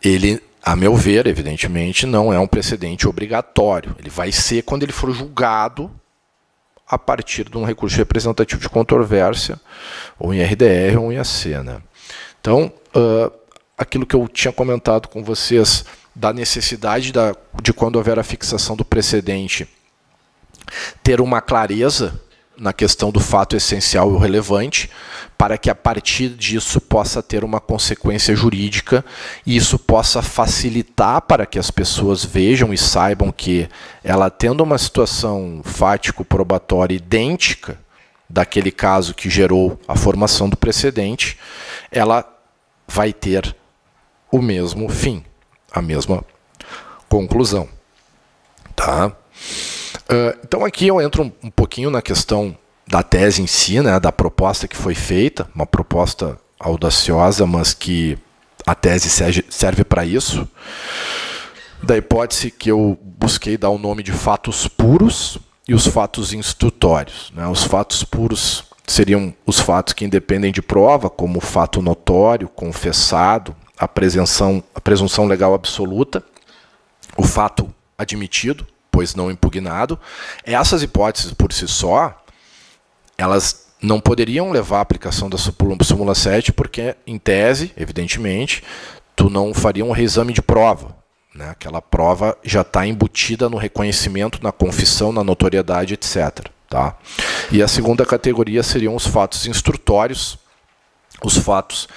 ele, a meu ver, evidentemente, não é um precedente obrigatório. Ele vai ser quando ele for julgado a partir de um recurso representativo de controvérsia, ou em RDR ou em AC, né? Então, aquilo que eu tinha comentado com vocês da necessidade de quando houver a fixação do precedente, ter uma clareza na questão do fato essencial e relevante, para que a partir disso possa ter uma consequência jurídica e isso possa facilitar para que as pessoas vejam e saibam que ela, tendo uma situação fático-probatória idêntica daquele caso que gerou a formação do precedente, ela vai ter o mesmo fim, a mesma conclusão. Tá? Então aqui eu entro um pouquinho na questão da tese em si, né, da proposta que foi feita, uma proposta audaciosa, mas que a tese serve para isso, da hipótese que eu busquei dar o nome de fatos puros e os fatos instrutórios, né? Os fatos puros seriam os fatos que independem de prova, como o fato notório, confessado, a presunção legal absoluta, o fato admitido, pois não impugnado. Essas hipóteses por si só, elas não poderiam levar à aplicação da súmula 7, porque, em tese, evidentemente, tu não faria um reexame de prova, né? Aquela prova já está embutida no reconhecimento, na confissão, na notoriedade, etc. Tá? E a segunda categoria seriam os fatos instrutórios, os fatos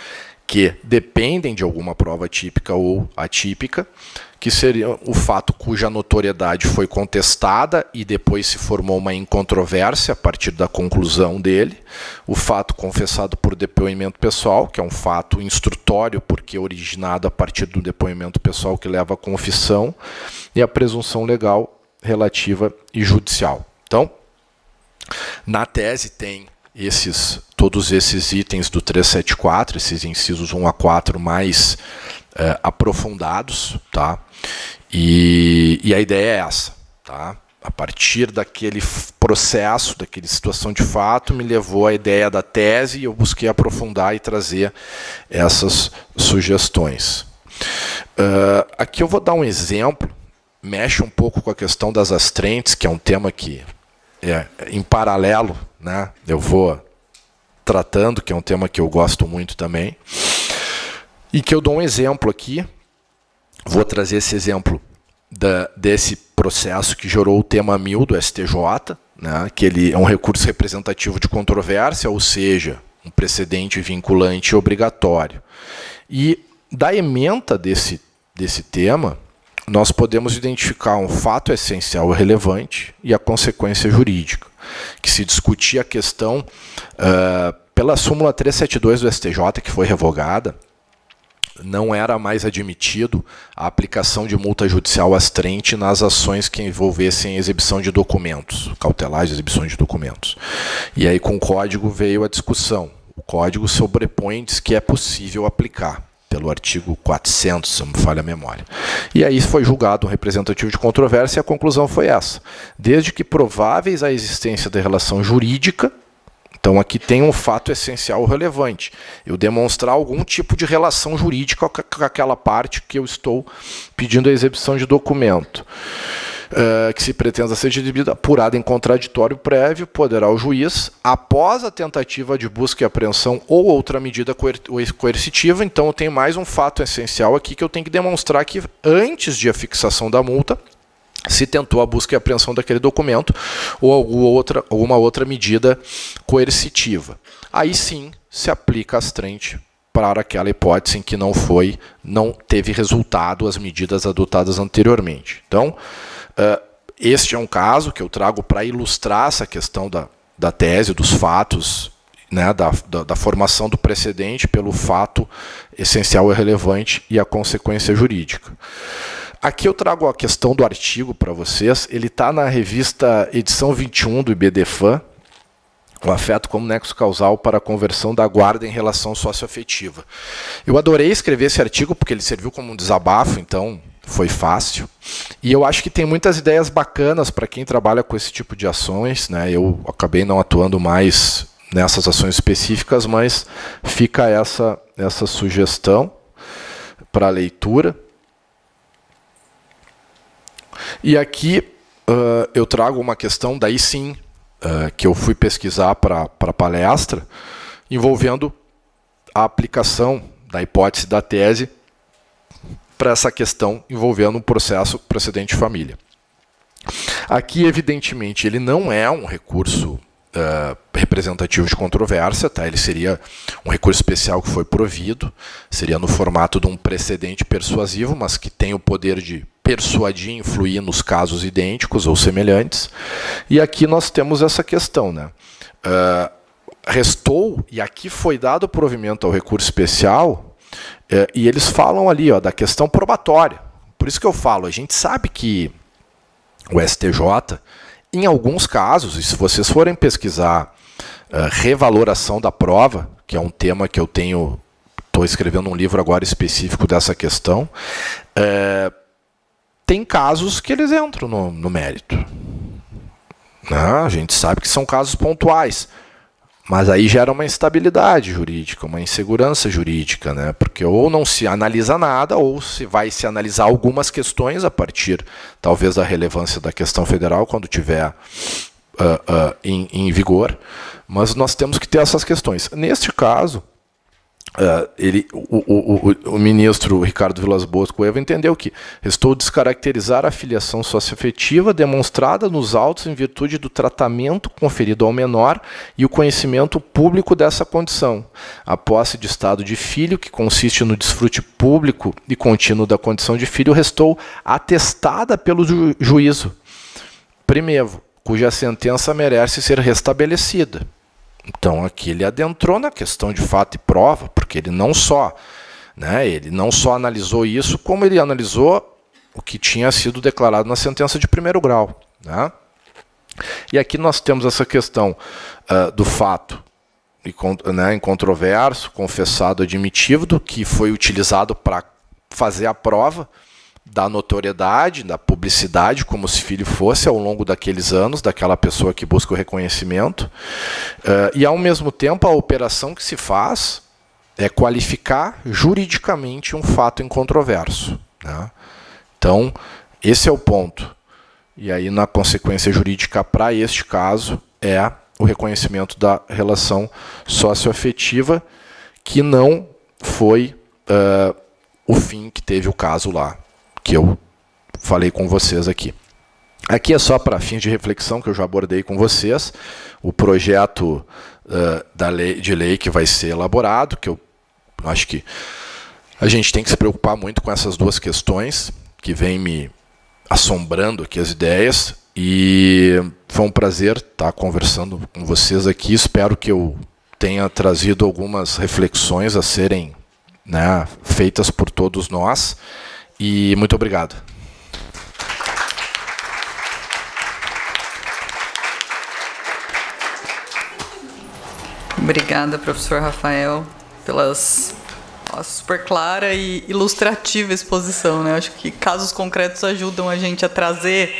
que dependem de alguma prova típica ou atípica, que seria o fato cuja notoriedade foi contestada e depois se formou uma incontrovérsia a partir da conclusão dele, o fato confessado por depoimento pessoal, que é um fato instrutório porque é originado a partir do depoimento pessoal que leva à confissão, e a presunção legal relativa e judicial. Então, na tese tem todos esses itens do 374, esses incisos 1 a 4 mais aprofundados, tá? E a ideia é essa, tá? A partir daquele processo, daquela situação de fato, me levou a ideia da tese e eu busquei aprofundar e trazer essas sugestões. Aqui eu vou dar um exemplo, mexe um pouco com a questão das astrentes, que é um tema que em paralelo, né, eu vou tratando, que é um tema que eu gosto muito também, e que eu dou um exemplo aqui, vou trazer esse exemplo desse processo que gerou o tema 1000 do STJ, né, que ele é um recurso representativo de controvérsia, ou seja, um precedente vinculante obrigatório. E da ementa desse tema, nós podemos identificar um fato essencial e relevante e a consequência jurídica, que se discutia a questão pela súmula 372 do STJ, que foi revogada, não era mais admitido a aplicação de multa judicial astrente nas ações que envolvessem exibição de documentos, cautelares de exibição de documentos. E aí com o código veio a discussão. O código sobrepõe, diz que é possível aplicar, pelo artigo 400, se não me falha a memória. E aí foi julgado um representativo de controvérsia e a conclusão foi essa. Desde que prováveis a existência da relação jurídica, então aqui tem um fato essencial ou relevante, eu demonstrar algum tipo de relação jurídica com aquela parte que eu estou pedindo a exibição de documento, que se pretenda ser apurada em contraditório prévio, poderá o juiz, após a tentativa de busca e apreensão ou outra medida coercitiva. Então eu tenho mais um fato essencial aqui que eu tenho que demonstrar que antes de a fixação da multa, se tentou a busca e apreensão daquele documento ou alguma outra medida coercitiva. Aí sim se aplica astrente para aquela hipótese em que não teve resultado as medidas adotadas anteriormente. Então, este é um caso que eu trago para ilustrar essa questão da tese, dos fatos, né, da formação do precedente pelo fato essencial e relevante e a consequência jurídica. Aqui eu trago a questão do artigo para vocês. Ele está na revista edição 21 do IBDFAN, o afeto como nexo causal para a conversão da guarda em relação socioafetiva. Eu adorei escrever esse artigo porque ele serviu como um desabafo, então foi fácil. E eu acho que tem muitas ideias bacanas para quem trabalha com esse tipo de ações, né? Eu acabei não atuando mais nessas ações específicas, mas fica essa sugestão para a leitura. E aqui eu trago uma questão, daí sim, que eu fui pesquisar para a palestra, envolvendo a aplicação da hipótese da tese para essa questão envolvendo um processo precedente de família. Aqui, evidentemente, ele não é um recurso representativo de controvérsia, tá? Ele seria um recurso especial que foi provido, seria no formato de um precedente persuasivo, mas que tem o poder de persuadir e influir nos casos idênticos ou semelhantes. E aqui nós temos essa questão, né? Restou, e aqui foi dado provimento ao recurso especial, e eles falam ali, ó, da questão probatória. Por isso que eu falo, a gente sabe que o STJ, em alguns casos, e se vocês forem pesquisar revaloração da prova, que é um tema que eu estou escrevendo um livro agora específico dessa questão, tem casos que eles entram no mérito. A gente sabe que são casos pontuais, mas aí gera uma instabilidade jurídica, uma insegurança jurídica, né? Porque ou não se analisa nada, ou se vai se analisar algumas questões a partir, talvez, da relevância da questão federal, quando tiver em vigor. Mas nós temos que ter essas questões. Neste caso, o ministro Ricardo Vilas Boas Cueva entendeu que restou descaracterizar a filiação socioafetiva demonstrada nos autos em virtude do tratamento conferido ao menor e o conhecimento público dessa condição. A posse de estado de filho, que consiste no desfrute público e contínuo da condição de filho, restou atestada pelo juízo primevo, cuja sentença merece ser restabelecida. Então, aqui ele adentrou na questão de fato e prova, porque ele não só analisou isso, como ele analisou o que tinha sido declarado na sentença de primeiro grau, né? E aqui nós temos essa questão do fato incontroverso, confessado, admitível, que foi utilizado para fazer a prova da notoriedade, da publicidade, como se filho fosse ao longo daqueles anos, daquela pessoa que busca o reconhecimento. E, ao mesmo tempo, a operação que se faz é qualificar juridicamente um fato incontroverso, né? Então, esse é o ponto. E aí, na consequência jurídica para este caso, é o reconhecimento da relação socioafetiva, que não foi o fim que teve o caso lá, que eu falei com vocês aqui. Aqui é só para fins de reflexão, que eu já abordei com vocês, o projeto de lei que vai ser elaborado, que eu acho que a gente tem que se preocupar muito com essas duas questões, que vem me assombrando aqui as ideias, e foi um prazer estar conversando com vocês aqui. Espero que eu tenha trazido algumas reflexões a serem, né, feitas por todos nós. E muito obrigado. Obrigada, professor Rafael, pela super clara e ilustrativa exposição, né? Acho que casos concretos ajudam a gente a trazer...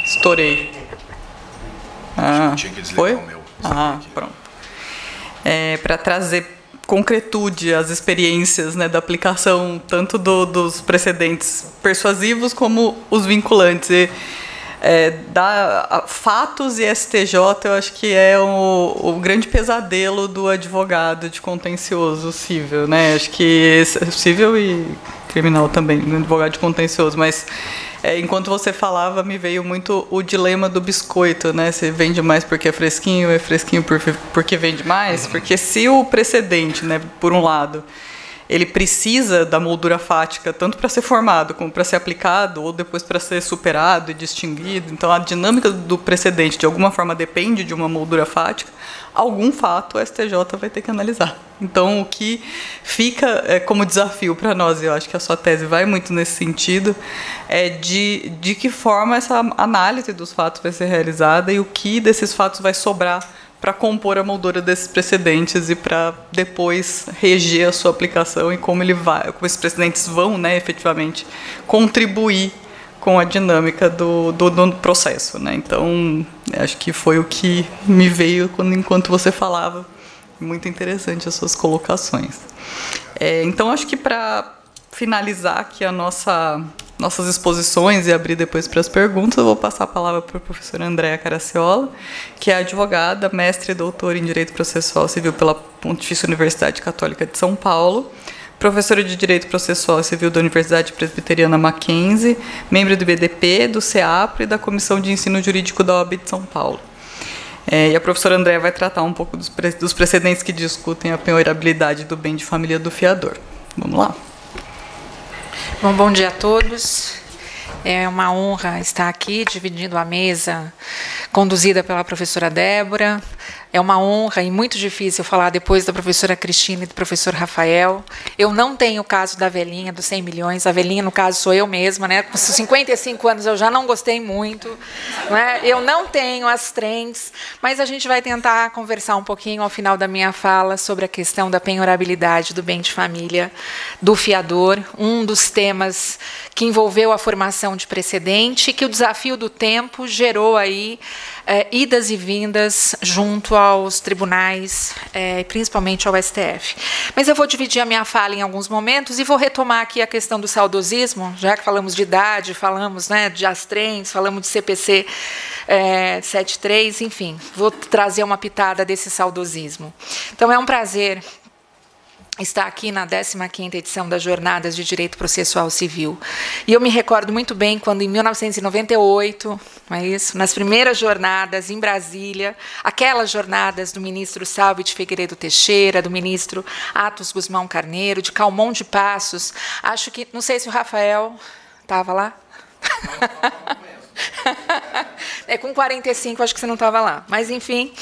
Estourei. Tinha que desligar foi? O meu. Pronto. Para trazer concretude as experiências, né, da aplicação tanto dos precedentes persuasivos como os vinculantes. Fatos e STJ, eu acho que é o grande pesadelo do advogado de contencioso civil, né? Acho que civil e criminal também, do advogado de contencioso, mas enquanto você falava, me veio muito o dilema do biscoito, né? Você vende mais porque é fresquinho porque vende mais? Porque se o precedente, né, por um lado, ele precisa da moldura fática, tanto para ser formado, como para ser aplicado, ou depois para ser superado e distinguido. Então, a dinâmica do precedente, de alguma forma, depende de uma moldura fática. Algum fato o STJ vai ter que analisar. Então, o que fica como desafio para nós, e eu acho que a sua tese vai muito nesse sentido, é de que forma essa análise dos fatos vai ser realizada e o que desses fatos vai sobrar para compor a moldura desses precedentes e para depois reger a sua aplicação e como esses precedentes vão, né, efetivamente contribuir com a dinâmica do processo, né? Então, acho que foi o que me veio enquanto você falava. Muito interessante as suas colocações. Então, acho que para finalizar aqui nossas exposições e abrir depois para as perguntas, eu vou passar a palavra para a professora Andréa Caraciola, que é advogada, mestre e doutora em Direito Processual Civil pela Pontifícia Universidade Católica de São Paulo, professora de Direito Processual Civil da Universidade Presbiteriana Mackenzie, membro do IBDP, do CEAPRO e da Comissão de Ensino Jurídico da OAB de São Paulo. E a professora Andréa vai tratar um pouco dos precedentes que discutem a penhorabilidade do bem de família do fiador. Vamos lá. Bom dia a todos. É uma honra estar aqui dividindo a mesa conduzida pela professora Débora. É uma honra e muito difícil falar depois da professora Cristina e do professor Rafael. Eu não tenho o caso da velhinha dos 100 milhões. A velhinha, no caso, sou eu mesma, né? Com 55 anos eu já não gostei muito. Né? Eu não tenho as trends, mas a gente vai tentar conversar um pouquinho ao final da minha fala sobre a questão da penhorabilidade do bem de família do fiador, um dos temas que envolveu a formação de precedente, que o desafio do tempo gerou aí idas e vindas junto aos tribunais, principalmente ao STF. Mas eu vou dividir a minha fala em alguns momentos e vou retomar aqui a questão do saudosismo, já que falamos de idade, falamos, né, de Astrens, falamos de CPC 73, enfim, vou trazer uma pitada desse saudosismo. Então, é um prazer está aqui na 15ª edição das Jornadas de Direito Processual Civil. E eu me recordo muito bem quando, em 1998, não é isso? Nas primeiras jornadas em Brasília, aquelas jornadas do ministro Salve de Figueiredo Teixeira, do ministro Atos Guzmão Carneiro, de Calmon de Passos, acho que, não sei se o Rafael estava lá. Com 45, acho que você não estava lá. Mas, enfim,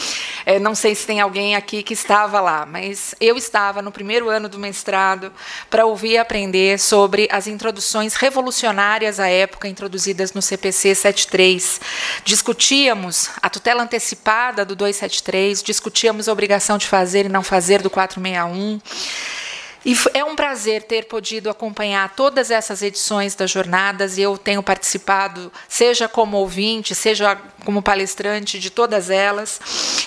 não sei se tem alguém aqui que estava lá. Mas eu estava no primeiro ano do mestrado para ouvir e aprender sobre as introduções revolucionárias à época introduzidas no CPC 73. Discutíamos a tutela antecipada do 273, discutíamos a obrigação de fazer e não fazer do 461. E é um prazer ter podido acompanhar todas essas edições das jornadas. Eu tenho participado, seja como ouvinte, seja como palestrante de todas elas,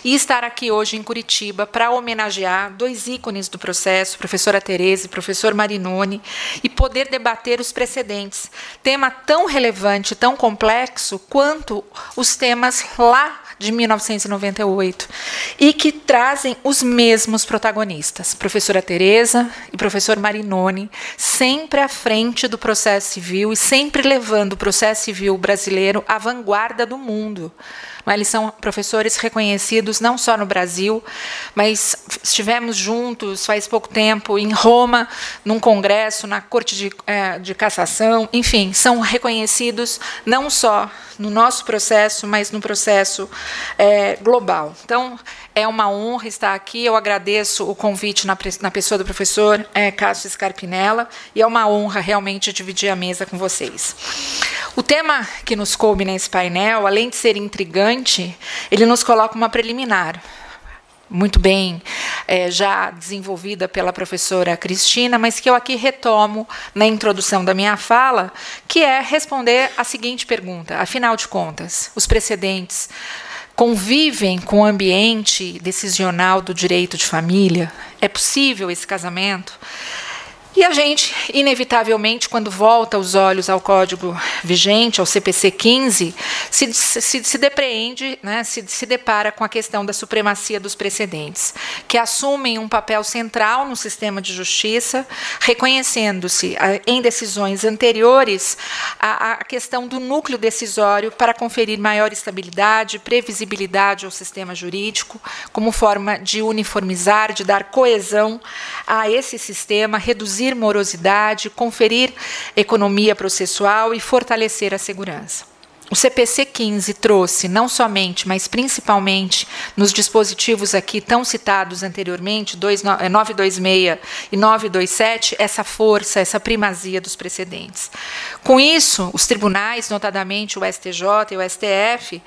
e estar aqui hoje em Curitiba para homenagear dois ícones do processo, professora Tereza e professor Marinoni, e poder debater os precedentes. Tema tão relevante, tão complexo, quanto os temas lá de 1998, e que trazem os mesmos protagonistas, professora Tereza e professor Marinoni, sempre à frente do processo civil e sempre levando o processo civil brasileiro à vanguarda do mundo. Eles são professores reconhecidos não só no Brasil, mas estivemos juntos faz pouco tempo em Roma, num congresso, na Corte de Cassação, enfim, são reconhecidos não só no nosso processo, mas no processo global. Então, é uma honra estar aqui, eu agradeço o convite na pessoa do professor Cássio Scarpinella, e é uma honra realmente dividir a mesa com vocês. O tema que nos coube nesse painel, além de ser intrigante, ele nos coloca uma preliminar, muito bem já desenvolvida pela professora Cristina, mas que eu aqui retomo na introdução da minha fala, que é responder a seguinte pergunta: afinal de contas, os precedentes convivem com o ambiente decisional do direito de família? É possível esse casamento? E a gente, inevitavelmente, quando volta os olhos ao Código vigente, ao CPC 15, se depreende, né, se depara com a questão da supremacia dos precedentes, que assumem um papel central no sistema de justiça, reconhecendo-se em decisões anteriores a questão do núcleo decisório para conferir maior estabilidade, previsibilidade ao sistema jurídico, como forma de uniformizar, de dar coesão a esse sistema, reduzir morosidade, conferir economia processual e fortalecer a segurança. O CPC 15 trouxe, não somente, mas principalmente, nos dispositivos aqui tão citados anteriormente, 926 e 927, essa força, essa primazia dos precedentes. Com isso, os tribunais, notadamente o STJ e o STF,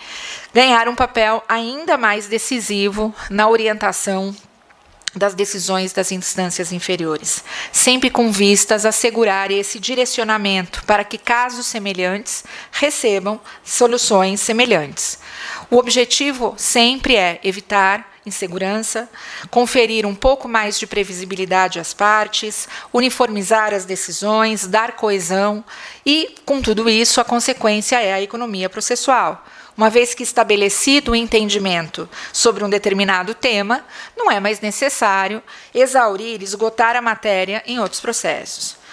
ganharam um papel ainda mais decisivo na orientação das decisões das instâncias inferiores, sempre com vistas a assegurar esse direcionamento para que casos semelhantes recebam soluções semelhantes. O objetivo sempre é evitar insegurança, conferir um pouco mais de previsibilidade às partes, uniformizar as decisões, dar coesão e, com tudo isso, a consequência é a economia processual. Uma vez que estabelecido o entendimento sobre um determinado tema, não é mais necessário exaurir e esgotar a matéria em outros processos.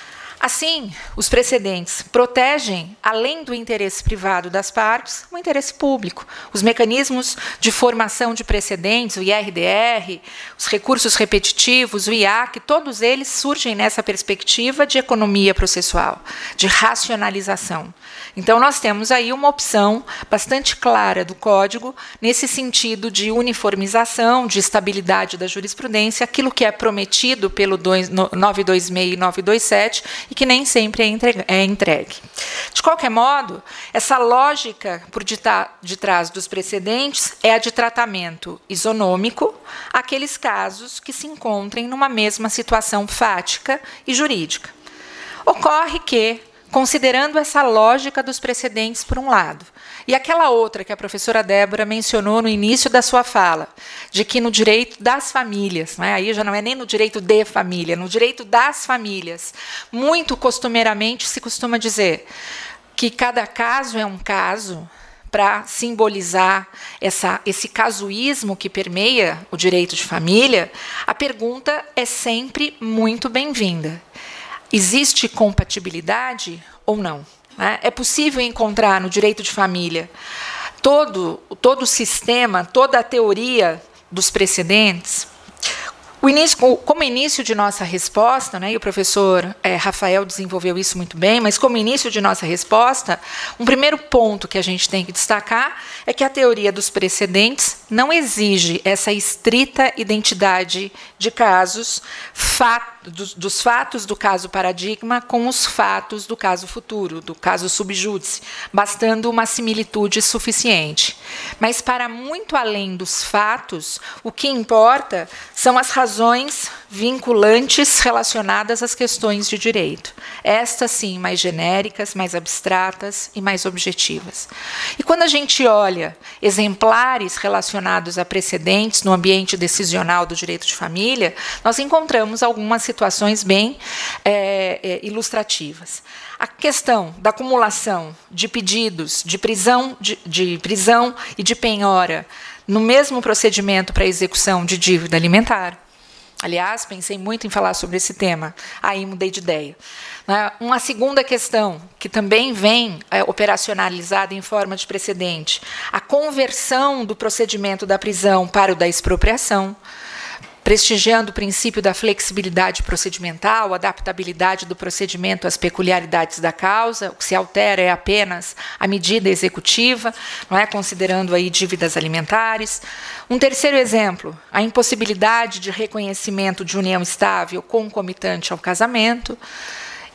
Assim, os precedentes protegem, além do interesse privado das partes, o interesse público. Os mecanismos de formação de precedentes, o IRDR, os recursos repetitivos, o IAC, todos eles surgem nessa perspectiva de economia processual, de racionalização. Então, nós temos aí uma opção bastante clara do Código, nesse sentido de uniformização, de estabilidade da jurisprudência, aquilo que é prometido pelo 926 e 927, e que nem sempre é entregue. De qualquer modo, essa lógica por detrás dos precedentes é a de tratamento isonômico àqueles casos que se encontrem numa mesma situação fática e jurídica. Ocorre que, considerando essa lógica dos precedentes por um lado, e aquela outra que a professora Débora mencionou no início da sua fala, de que no direito das famílias, aí já não é nem no direito de família, no direito das famílias, muito costumeiramente se costuma dizer que cada caso é um caso, para simbolizar esse casuísmo que permeia o direito de família, a pergunta é sempre muito bem-vinda. Existe compatibilidade ou não? É possível encontrar no direito de família todo o sistema, toda a teoria dos precedentes? Como início de nossa resposta, e o professor Rafael desenvolveu isso muito bem, mas como início de nossa resposta, um primeiro ponto que a gente tem que destacar é que a teoria dos precedentes não exige essa estrita identidade de casos, dos fatos do caso paradigma com os fatos do caso futuro, do caso subjúdice, bastando uma similitude suficiente. Mas, para muito além dos fatos, o que importa são as razões vinculantes relacionadas às questões de direito. Estas, sim, mais genéricas, mais abstratas e mais objetivas. E quando a gente olha exemplares relacionados a precedentes no ambiente decisional do direito de família, nós encontramos algumas situações bem ilustrativas. A questão da acumulação de pedidos de prisão e de penhora no mesmo procedimento para execução de dívida alimentar. Aliás, pensei muito em falar sobre esse tema, aí mudei de ideia. Uma segunda questão, que também vem operacionalizada em forma de precedente, a conversão do procedimento da prisão para o da expropriação, prestigiando o princípio da flexibilidade procedimental, adaptabilidade do procedimento às peculiaridades da causa. O que se altera é apenas a medida executiva, considerando aí dívidas alimentares. Um terceiro exemplo, a impossibilidade de reconhecimento de união estável concomitante ao casamento.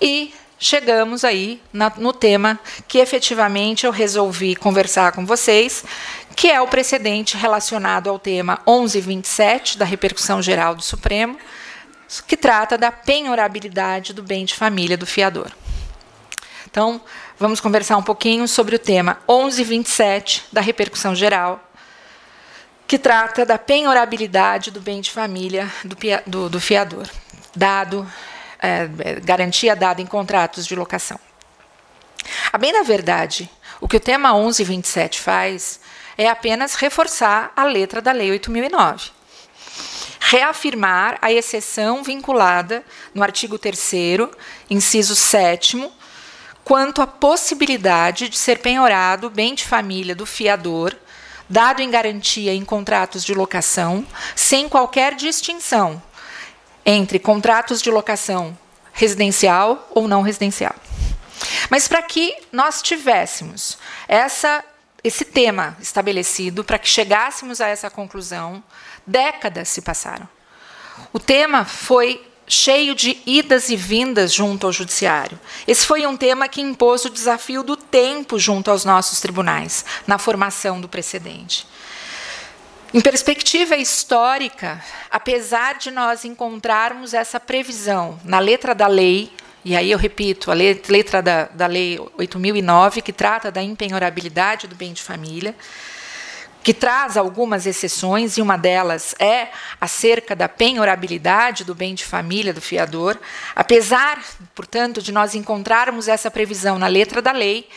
E chegamos aí no tema que efetivamente eu resolvi conversar com vocês, que é o precedente relacionado ao tema 1127 da repercussão geral do Supremo, que trata da penhorabilidade do bem de família do fiador. Então, vamos conversar um pouquinho sobre o tema 1127 da repercussão geral, que trata da penhorabilidade do bem de família do fiador, garantia dada em contratos de locação. A bem da verdade, o que o tema 1127 faz é apenas reforçar a letra da Lei 8.009. Reafirmar a exceção vinculada no artigo 3º, inciso 7º, quanto à possibilidade de ser penhorado o bem de família do fiador, dado em garantia em contratos de locação, sem qualquer distinção entre contratos de locação residencial ou não residencial. Mas para que nós tivéssemos esse tema estabelecido, para que chegássemos a essa conclusão, décadas se passaram. O tema foi cheio de idas e vindas junto ao judiciário. Esse foi um tema que impôs o desafio do tempo junto aos nossos tribunais, na formação do precedente. Em perspectiva histórica, apesar de nós encontrarmos essa previsão na letra da lei, e aí eu repito, a letra da Lei 8.009, que trata da impenhorabilidade do bem de família, que traz algumas exceções, e uma delas é acerca da penhorabilidade do bem de família do fiador. Apesar, portanto, de nós encontrarmos essa previsão na letra da lei,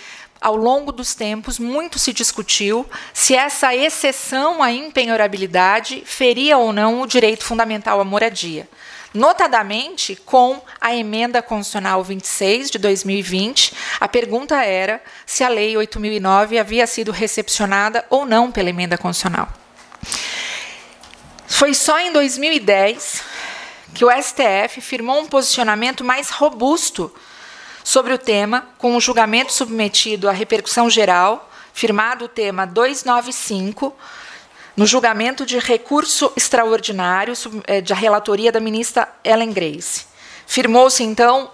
ao longo dos tempos, muito se discutiu se essa exceção à impenhorabilidade feria ou não o direito fundamental à moradia. Notadamente, com a Emenda Constitucional 26, de 2020, a pergunta era se a Lei 8.009 havia sido recepcionada ou não pela Emenda Constitucional. Foi só em 2010 que o STF firmou um posicionamento mais robusto sobre o tema, com o julgamento submetido à repercussão geral, firmado o tema 295, no julgamento de recurso extraordinário da relatoria da ministra Ellen Grace. Firmou-se, então,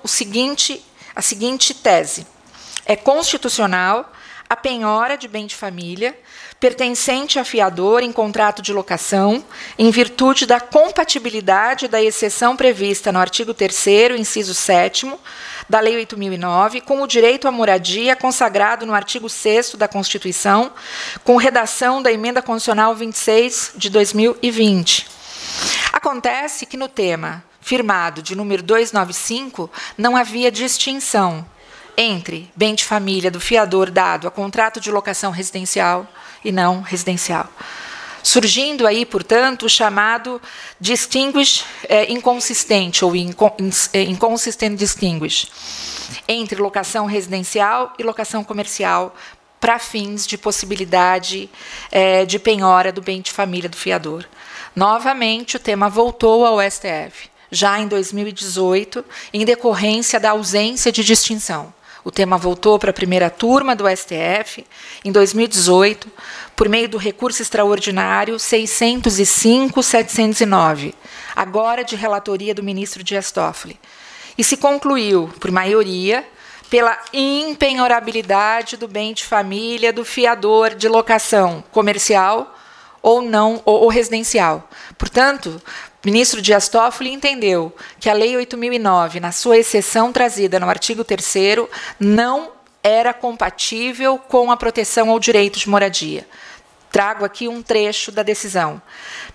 a seguinte tese. É constitucional a penhora de bem de família pertencente a fiador em contrato de locação, em virtude da compatibilidade da exceção prevista no artigo 3º, inciso 7º, da Lei 8.009, com o direito à moradia consagrado no artigo 6º da Constituição, com redação da Emenda Constitucional 26 de 2020. Acontece que no tema firmado de número 295 não havia distinção entre bem de família do fiador dado a contrato de locação residencial e não residencial. Surgindo aí, portanto, o chamado distinguish inconsistente, ou inconsistent distinguish, entre locação residencial e locação comercial, para fins de possibilidade de penhora do bem de família do fiador. Novamente, o tema voltou ao STF, já em 2018, em decorrência da ausência de distinção. O tema voltou para a primeira turma do STF, em 2018, por meio do recurso extraordinário 605-709, agora de relatoria do ministro Dias Toffoli. E se concluiu, por maioria, pela impenhorabilidade do bem de família do fiador de locação comercial ou não ou residencial. Portanto, o ministro Dias Toffoli entendeu que a Lei 8.009, na sua exceção trazida no artigo 3º, não era compatível com a proteção ao direito de moradia. Trago aqui um trecho da decisão.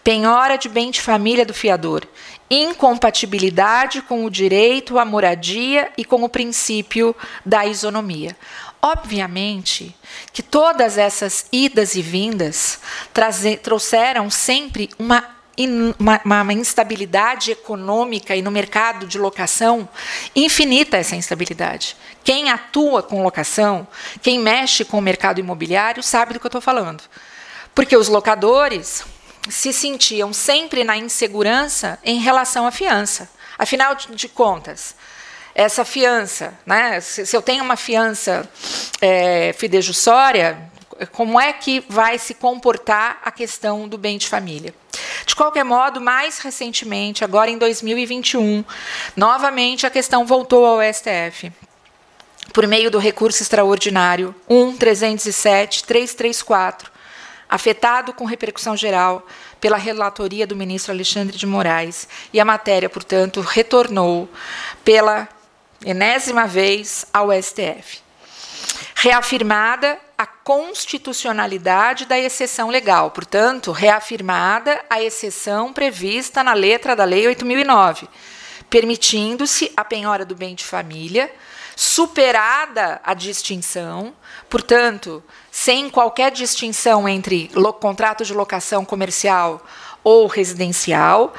Penhora de bem de família do fiador. Incompatibilidade com o direito à moradia e com o princípio da isonomia. Obviamente que todas essas idas e vindas trouxeram sempre uma instabilidade econômica e no mercado de locação infinita essa instabilidade. Quem atua com locação, quem mexe com o mercado imobiliário, sabe do que eu estou falando. Porque os locadores se sentiam sempre na insegurança em relação à fiança. Afinal de contas, essa fiança, né, se eu tenho uma fiança fidejussória, como é que vai se comportar a questão do bem de família? De qualquer modo, mais recentemente, agora em 2021, novamente a questão voltou ao STF, por meio do recurso extraordinário 1.307.334, afetado com repercussão geral pela relatoria do ministro Alexandre de Moraes, e a matéria, portanto, retornou pela enésima vez ao STF. Reafirmada a constitucionalidade da exceção legal, portanto, reafirmada a exceção prevista na letra da Lei 8.009, permitindo-se a penhora do bem de família, superada a distinção, portanto, sem qualquer distinção entre contrato de locação comercial ou residencial,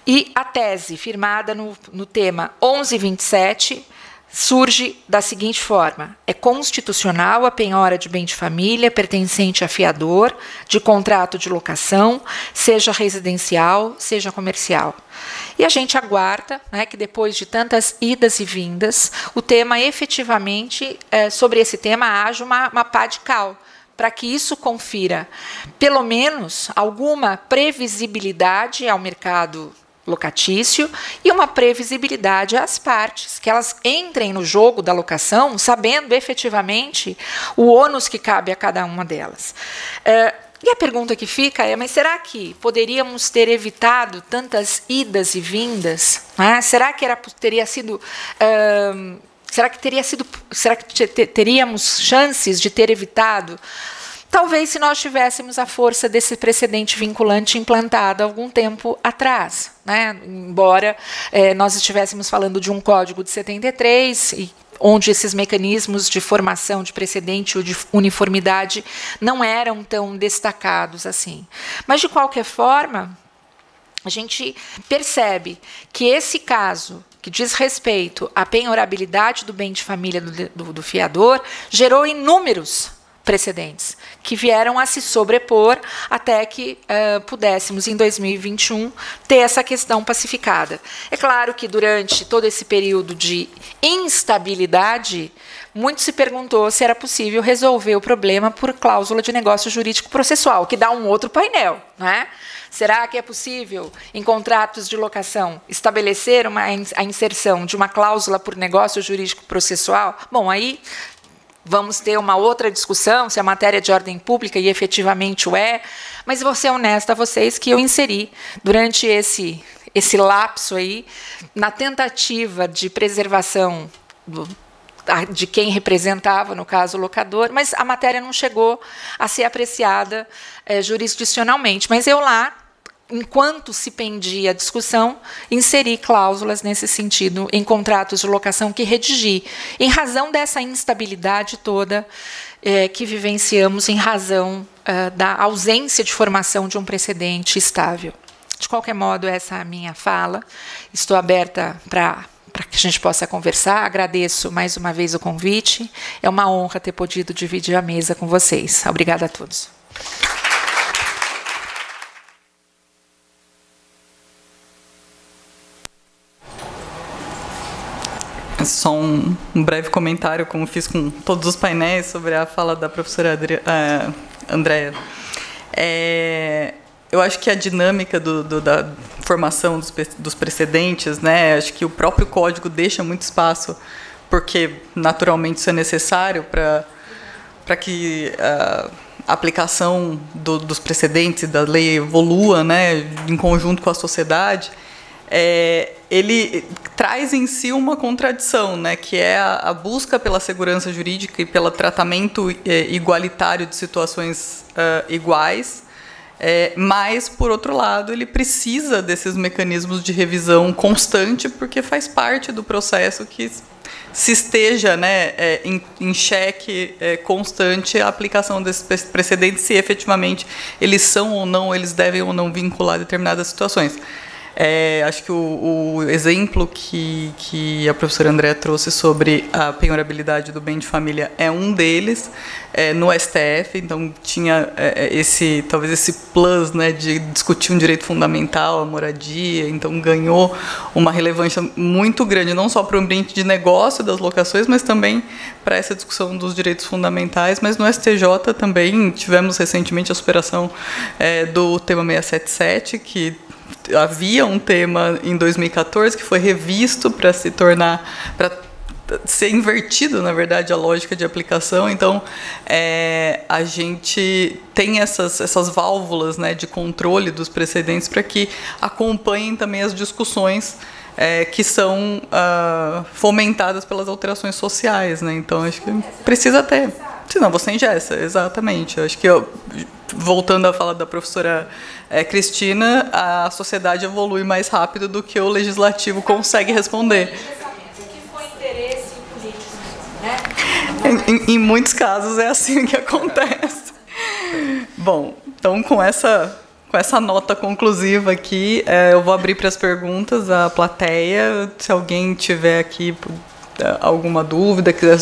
e a tese firmada no tema 1127 surge da seguinte forma: é constitucional a penhora de bem de família pertencente a fiador de contrato de locação, seja residencial, seja comercial. E a gente aguarda, né, que depois de tantas idas e vindas, o tema efetivamente, sobre esse tema, haja uma pá de cal, para que isso confira, pelo menos, alguma previsibilidade ao mercado locatício e uma previsibilidade às partes, que elas entrem no jogo da locação, sabendo efetivamente o ônus que cabe a cada uma delas. E a pergunta que fica é: mas será que poderíamos ter evitado tantas idas e vindas? Né? Será que teríamos chances de ter evitado talvez se nós tivéssemos a força desse precedente vinculante implantado há algum tempo atrás, né? Embora nós estivéssemos falando de um código de 73, onde esses mecanismos de formação de precedente ou de uniformidade não eram tão destacados assim. Mas, de qualquer forma, a gente percebe que esse caso, que diz respeito à penhorabilidade do bem de família do fiador, gerou inúmeros precedentes que vieram a se sobrepor até que pudéssemos, em 2021, ter essa questão pacificada. É claro que, durante todo esse período de instabilidade, muito se perguntou se era possível resolver o problema por cláusula de negócio jurídico processual, que dá um outro painel, não é? Será que é possível, em contratos de locação, estabelecer a inserção de uma cláusula por negócio jurídico processual? Bom, aí vamos ter uma outra discussão, se a matéria é de ordem pública, e efetivamente o é, mas vou ser honesta a vocês que eu inseri, durante esse lapso aí, na tentativa de preservação de quem representava, no caso, o locador, mas a matéria não chegou a ser apreciada jurisdicionalmente. Mas eu lá, enquanto se pendia a discussão, inseri cláusulas nesse sentido em contratos de locação que redigi, em razão dessa instabilidade toda que vivenciamos, em razão da ausência de formação de um precedente estável. De qualquer modo, essa é a minha fala. Estou aberta para que a gente possa conversar. Agradeço mais uma vez o convite. É uma honra ter podido dividir a mesa com vocês. Obrigada a todos. Só um breve comentário, como fiz com todos os painéis, sobre a fala da professora Andréa. Eu acho que a dinâmica da formação dos precedentes, né, acho que o próprio código deixa muito espaço, porque naturalmente isso é necessário para que a aplicação dos precedentes da lei evolua, né, em conjunto com a sociedade. Ele traz em si uma contradição, né, que é a busca pela segurança jurídica e pelo tratamento igualitário de situações iguais, mas, por outro lado, ele precisa desses mecanismos de revisão constante, porque faz parte do processo que se esteja, né, em xeque constante a aplicação desses precedentes, se efetivamente eles são ou não, eles devem ou não vincular determinadas situações. Acho que o exemplo que a professora Andréa trouxe sobre a penhorabilidade do bem de família é um deles, no STF. Então tinha talvez esse plus, né, de discutir um direito fundamental, a moradia. Então ganhou uma relevância muito grande, não só para o ambiente de negócio das locações, mas também para essa discussão dos direitos fundamentais. Mas no STJ também tivemos recentemente a superação do tema 677, que havia um tema em 2014 que foi revisto para ser invertido, na verdade, a lógica de aplicação. Então, a gente tem essas válvulas, né, de controle dos precedentes para que acompanhem também as discussões que são fomentadas pelas alterações sociais, né? Então, acho que precisa ter. Senão você engessa, exatamente. Acho que, voltando à fala da professora Cristina, a sociedade evolui mais rápido do que o legislativo consegue responder. O que foi interesse político, né? Em muitos casos é assim que acontece. Bom, então com essa nota conclusiva aqui, eu vou abrir para as perguntas à plateia. Se alguém tiver aqui alguma dúvida, quiser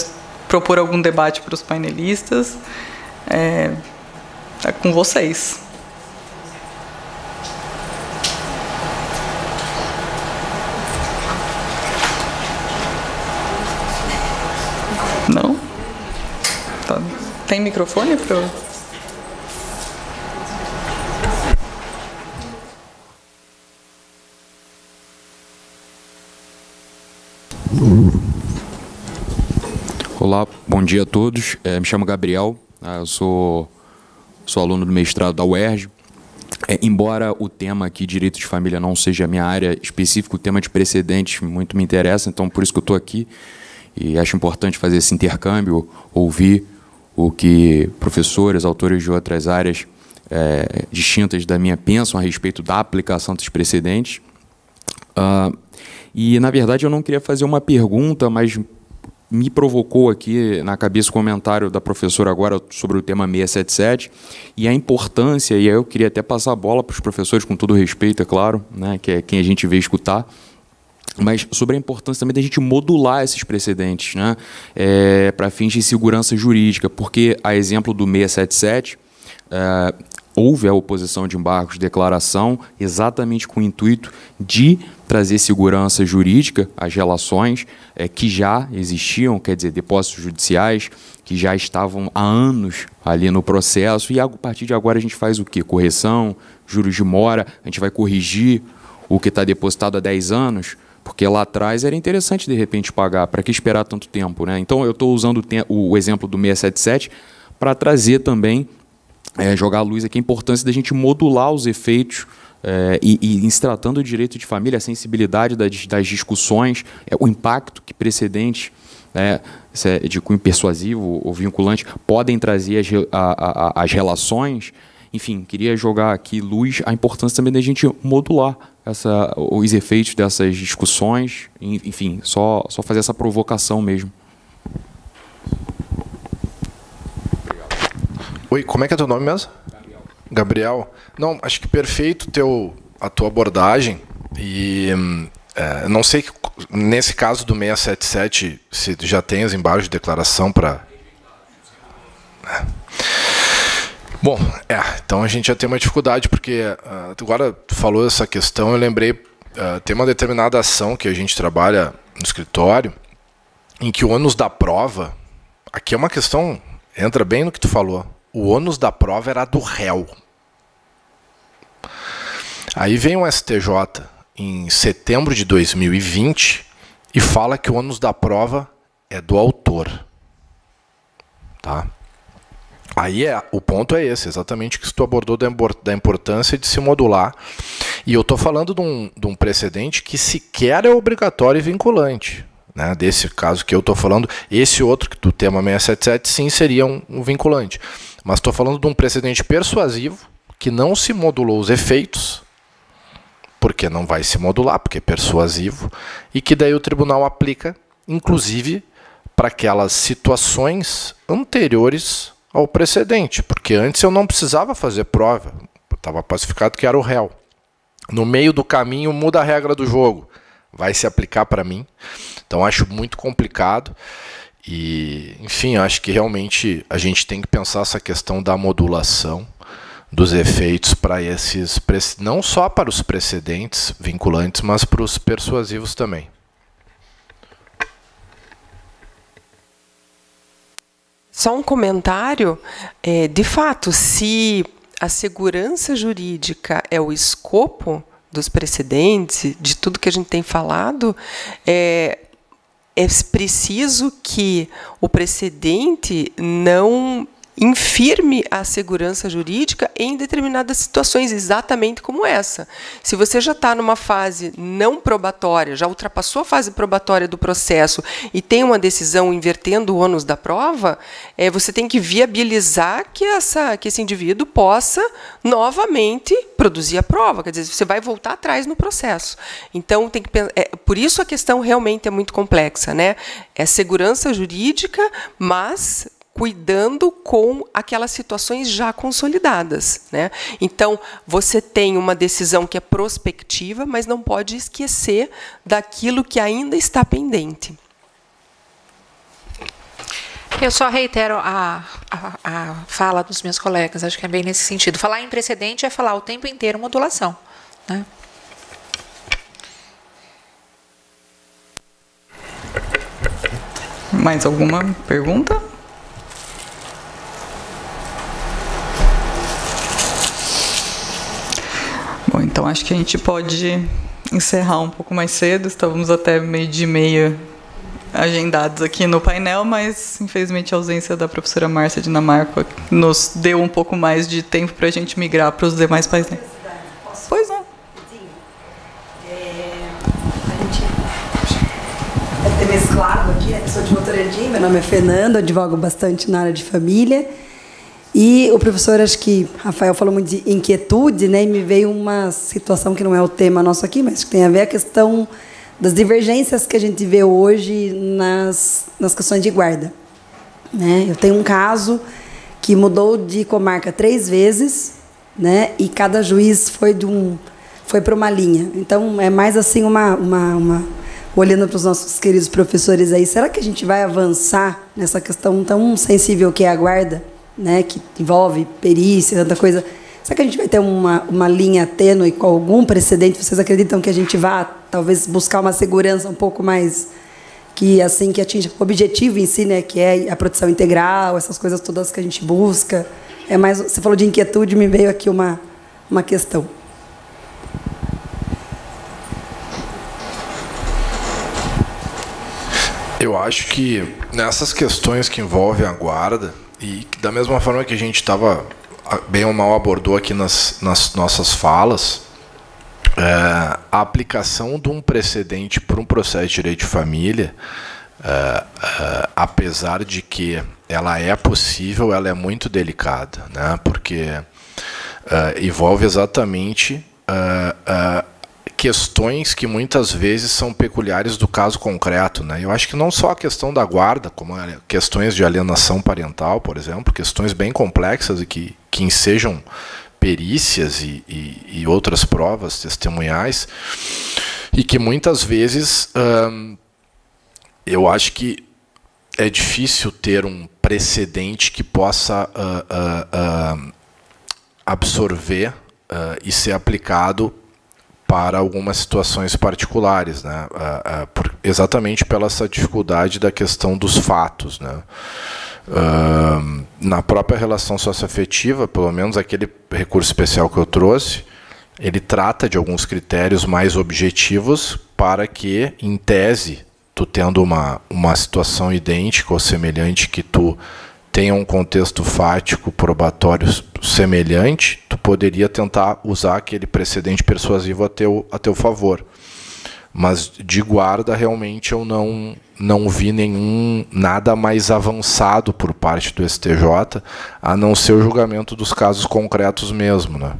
propor algum debate para os painelistas, é com vocês. Não? Tá. Tem microfone para eu... Olá, bom dia a todos. Me chamo Gabriel, eu sou aluno do mestrado da UERJ. Embora o tema aqui, direito de família, não seja a minha área específica, o tema de precedentes muito me interessa, então por isso que eu estou aqui. E acho importante fazer esse intercâmbio, ouvir o que professores, autores de outras áreas distintas da minha pensam a respeito da aplicação dos precedentes. E, na verdade, eu não queria fazer uma pergunta, mas me provocou aqui na cabeça o comentário da professora agora sobre o tema 677 e a importância, e aí eu queria até passar a bola para os professores, com todo respeito, é claro, né, que é quem a gente veio escutar, mas sobre a importância também da gente modular esses precedentes, né, para fins de segurança jurídica, porque, a exemplo do 677, houve a oposição de embargos de declaração exatamente com o intuito de trazer segurança jurídica às relações que já existiam, quer dizer, depósitos judiciais que já estavam há anos ali no processo, e a partir de agora a gente faz o quê? Correção, juros de mora, a gente vai corrigir o que está depositado há 10 anos, porque lá atrás era interessante de repente pagar, para que esperar tanto tempo, né? Então eu estou usando o exemplo do 677 para trazer também, jogar à luz aqui a importância da gente modular os efeitos e se tratando do direito de família, a sensibilidade das discussões, o impacto que precedentes de cunho persuasivo ou vinculante podem trazer às relações. Enfim, queria jogar aqui luz a importância também da gente modular os efeitos dessas discussões, enfim, só fazer essa provocação mesmo. Oi, como é que é teu nome mesmo? Gabriel. Não, acho que perfeito a tua abordagem. E não sei, nesse caso do 677, se já tem os embargos de declaração para... Bom, então a gente já tem uma dificuldade, porque agora tu falou essa questão, eu lembrei, tem uma determinada ação que a gente trabalha no escritório, em que o ônus da prova, aqui é uma questão, entra bem no que tu falou, o ônus da prova era do réu. Aí vem o STJ em setembro de 2020 e fala que o ônus da prova é do autor. Tá? Aí o ponto é esse, exatamente o que tu abordou da importância de se modular. E eu estou falando de um precedente que sequer é obrigatório e vinculante. Né? Desse caso que eu estou falando, esse outro do tema 677 sim seria um vinculante. Mas estou falando de um precedente persuasivo que não se modulou os efeitos, porque não vai se modular, porque é persuasivo, e que daí o tribunal aplica, inclusive, para aquelas situações anteriores ao precedente, porque antes eu não precisava fazer prova, estava pacificado que era o réu. No meio do caminho muda a regra do jogo, vai se aplicar para mim. Então acho muito complicado e, enfim, acho que realmente a gente tem que pensar essa questão da modulação dos efeitos para esses, não só para os precedentes vinculantes, mas para os persuasivos também. Só um comentário, de fato, se a segurança jurídica é o escopo dos precedentes, de tudo que a gente tem falado, é preciso que o precedente não infirme a segurança jurídica em determinadas situações, exatamente como essa. Se você já está numa fase não probatória, já ultrapassou a fase probatória do processo e tem uma decisão invertendo o ônus da prova, você tem que viabilizar que esse indivíduo possa novamente produzir a prova. Quer dizer, você vai voltar atrás no processo. Então, tem que por isso a questão realmente é muito complexa, né? É segurança jurídica, mas cuidando com aquelas situações já consolidadas, né? Então, você tem uma decisão que é prospectiva, mas não pode esquecer daquilo que ainda está pendente. Eu só reitero a fala dos meus colegas, acho que é bem nesse sentido. Falar em precedente é falar o tempo inteiro modulação, né? Mais alguma pergunta? Bom, então acho que a gente pode encerrar um pouco mais cedo. Estávamos até 12h30 agendados aqui no painel, mas infelizmente a ausência da professora Márcia Dinamarco nos deu um pouco mais de tempo para a gente migrar para os demais painéis. Pois não. A gente vai ter lado aqui, né? Sou de Votorantim, meu nome é Fernando, advogo bastante na área de família. E o professor, acho que Rafael falou muito de inquietude, né? E me veio uma situação que não é o tema nosso aqui, mas que tem a ver a questão das divergências que a gente vê hoje nas questões de guarda. Né? Eu tenho um caso que mudou de comarca 3 vezes, né? E cada juiz foi para uma linha. Então, é mais assim olhando para os nossos queridos professores aí, será que a gente vai avançar nessa questão tão sensível que é a guarda, né? Que envolve perícia, tanta coisa? Será que a gente vai ter uma linha tênue com algum precedente? Vocês acreditam que a gente vá, talvez, buscar uma segurança um pouco mais que atinja o objetivo em si, né? Que é a proteção integral, essas coisas todas que a gente busca? É mais, você falou de inquietude, me veio aqui uma questão. Eu acho que nessas questões que envolvem a guarda, e da mesma forma que a gente estava bem ou mal abordou aqui nas nossas falas, a aplicação de um precedente para um processo de direito de família, apesar de que ela é possível, ela é muito delicada, né? Porque envolve exatamente questões que muitas vezes são peculiares do caso concreto, né? Eu acho que não só a questão da guarda, como questões de alienação parental, por exemplo, questões bem complexas e que ensejam perícias e outras provas testemunhais, e que muitas vezes eu acho que é difícil ter um precedente que possa absorver e ser aplicado para algumas situações particulares, né? Exatamente pela essa dificuldade da questão dos fatos, né? Na própria relação socioafetiva, pelo menos aquele recurso especial que eu trouxe, ele trata de alguns critérios mais objetivos para que, em tese, tu tendo uma situação idêntica ou semelhante, que tu tenha um contexto fático probatório semelhante, tu poderia tentar usar aquele precedente persuasivo a teu favor. Mas de guarda, realmente, eu não vi nada mais avançado por parte do STJ, a não ser o julgamento dos casos concretos mesmo, né?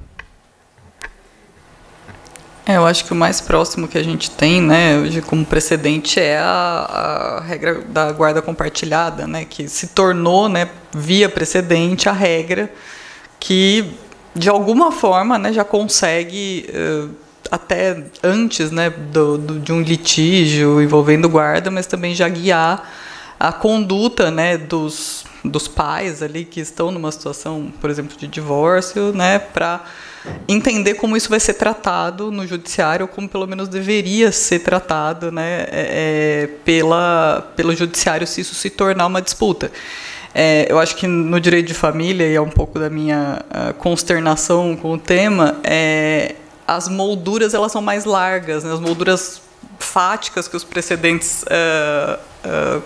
Eu acho que o mais próximo que a gente tem, né, hoje como precedente é a regra da guarda compartilhada, né, que se tornou, né, via precedente a regra que, de alguma forma, né, já consegue, até antes, né, de um litígio envolvendo guarda, mas também já guiar a conduta, né, dos pais ali que estão numa situação, por exemplo, de divórcio, né, para entender como isso vai ser tratado no judiciário, ou como pelo menos deveria ser tratado, né, pelo judiciário, se isso se tornar uma disputa. Eu acho que no direito de família, e é um pouco da minha consternação com o tema, as molduras elas são mais largas, né, as molduras fáticas que os precedentes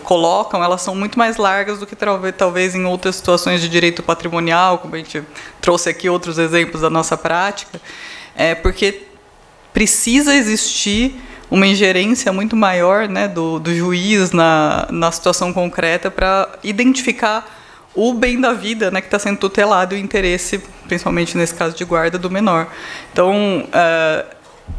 colocam, elas são muito mais largas do que talvez em outras situações de direito patrimonial, como a gente trouxe aqui outros exemplos da nossa prática, porque precisa existir uma ingerência muito maior, né, do juiz na situação concreta para identificar o bem da vida, né, que está sendo tutelado, e o interesse, principalmente nesse caso de guarda, do menor. Então,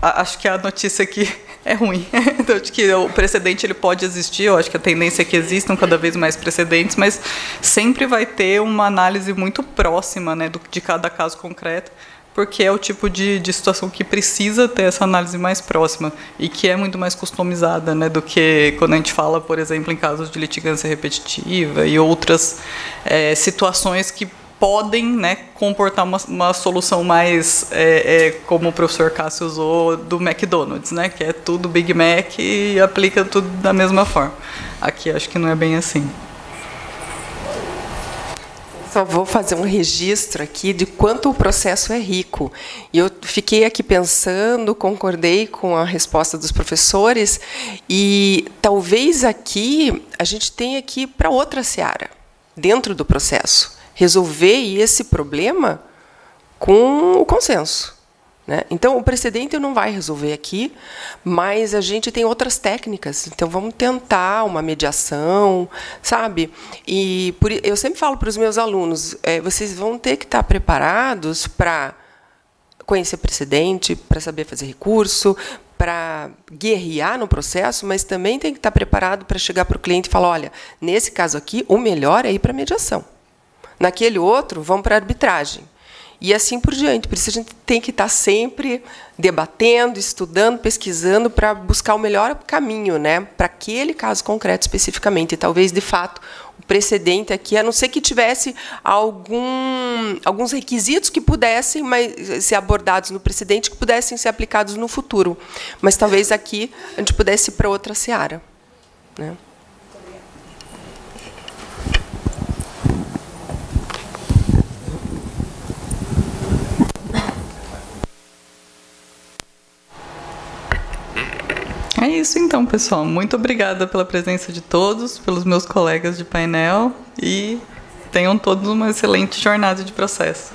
acho que a notícia aqui é ruim. Então, acho que o precedente ele pode existir, eu acho que a tendência é que existam cada vez mais precedentes, mas sempre vai ter uma análise muito próxima, né, de cada caso concreto, porque é o tipo de situação que precisa ter essa análise mais próxima e que é muito mais customizada, né, do que quando a gente fala, por exemplo, em casos de litigância repetitiva e outras situações que podem, né, comportar uma solução mais, como o professor Cássio usou, do McDonald's, né, que é tudo Big Mac e aplica tudo da mesma forma. Aqui acho que não é bem assim. Só vou fazer um registro aqui de quanto o processo é rico. E eu fiquei aqui pensando, concordei com a resposta dos professores, e talvez aqui a gente tenha que ir para outra seara, dentro do processo. Resolver esse problema com o consenso. né? Então, o precedente não vai resolver aqui, mas a gente tem outras técnicas. Então, vamos tentar uma mediação, sabe? E eu sempre falo para os meus alunos, vocês vão ter que estar preparados para conhecer precedente, para saber fazer recurso, para guerrear no processo, mas também tem que estar preparado para chegar para o cliente e falar, olha, nesse caso aqui, o melhor é ir para a mediação. Naquele outro, vamos para a arbitragem. E assim por diante. Por isso a gente tem que estar sempre debatendo, estudando, pesquisando para buscar o melhor caminho, né, para aquele caso concreto especificamente. E talvez, de fato, o precedente aqui, a não ser que tivesse alguns requisitos que pudessem ser abordados no precedente, que pudessem ser aplicados no futuro. Mas talvez aqui a gente pudesse ir para outra seara, né? É isso então, pessoal. Muito obrigada pela presença de todos, pelos meus colegas de painel, e tenham todos uma excelente jornada de processo.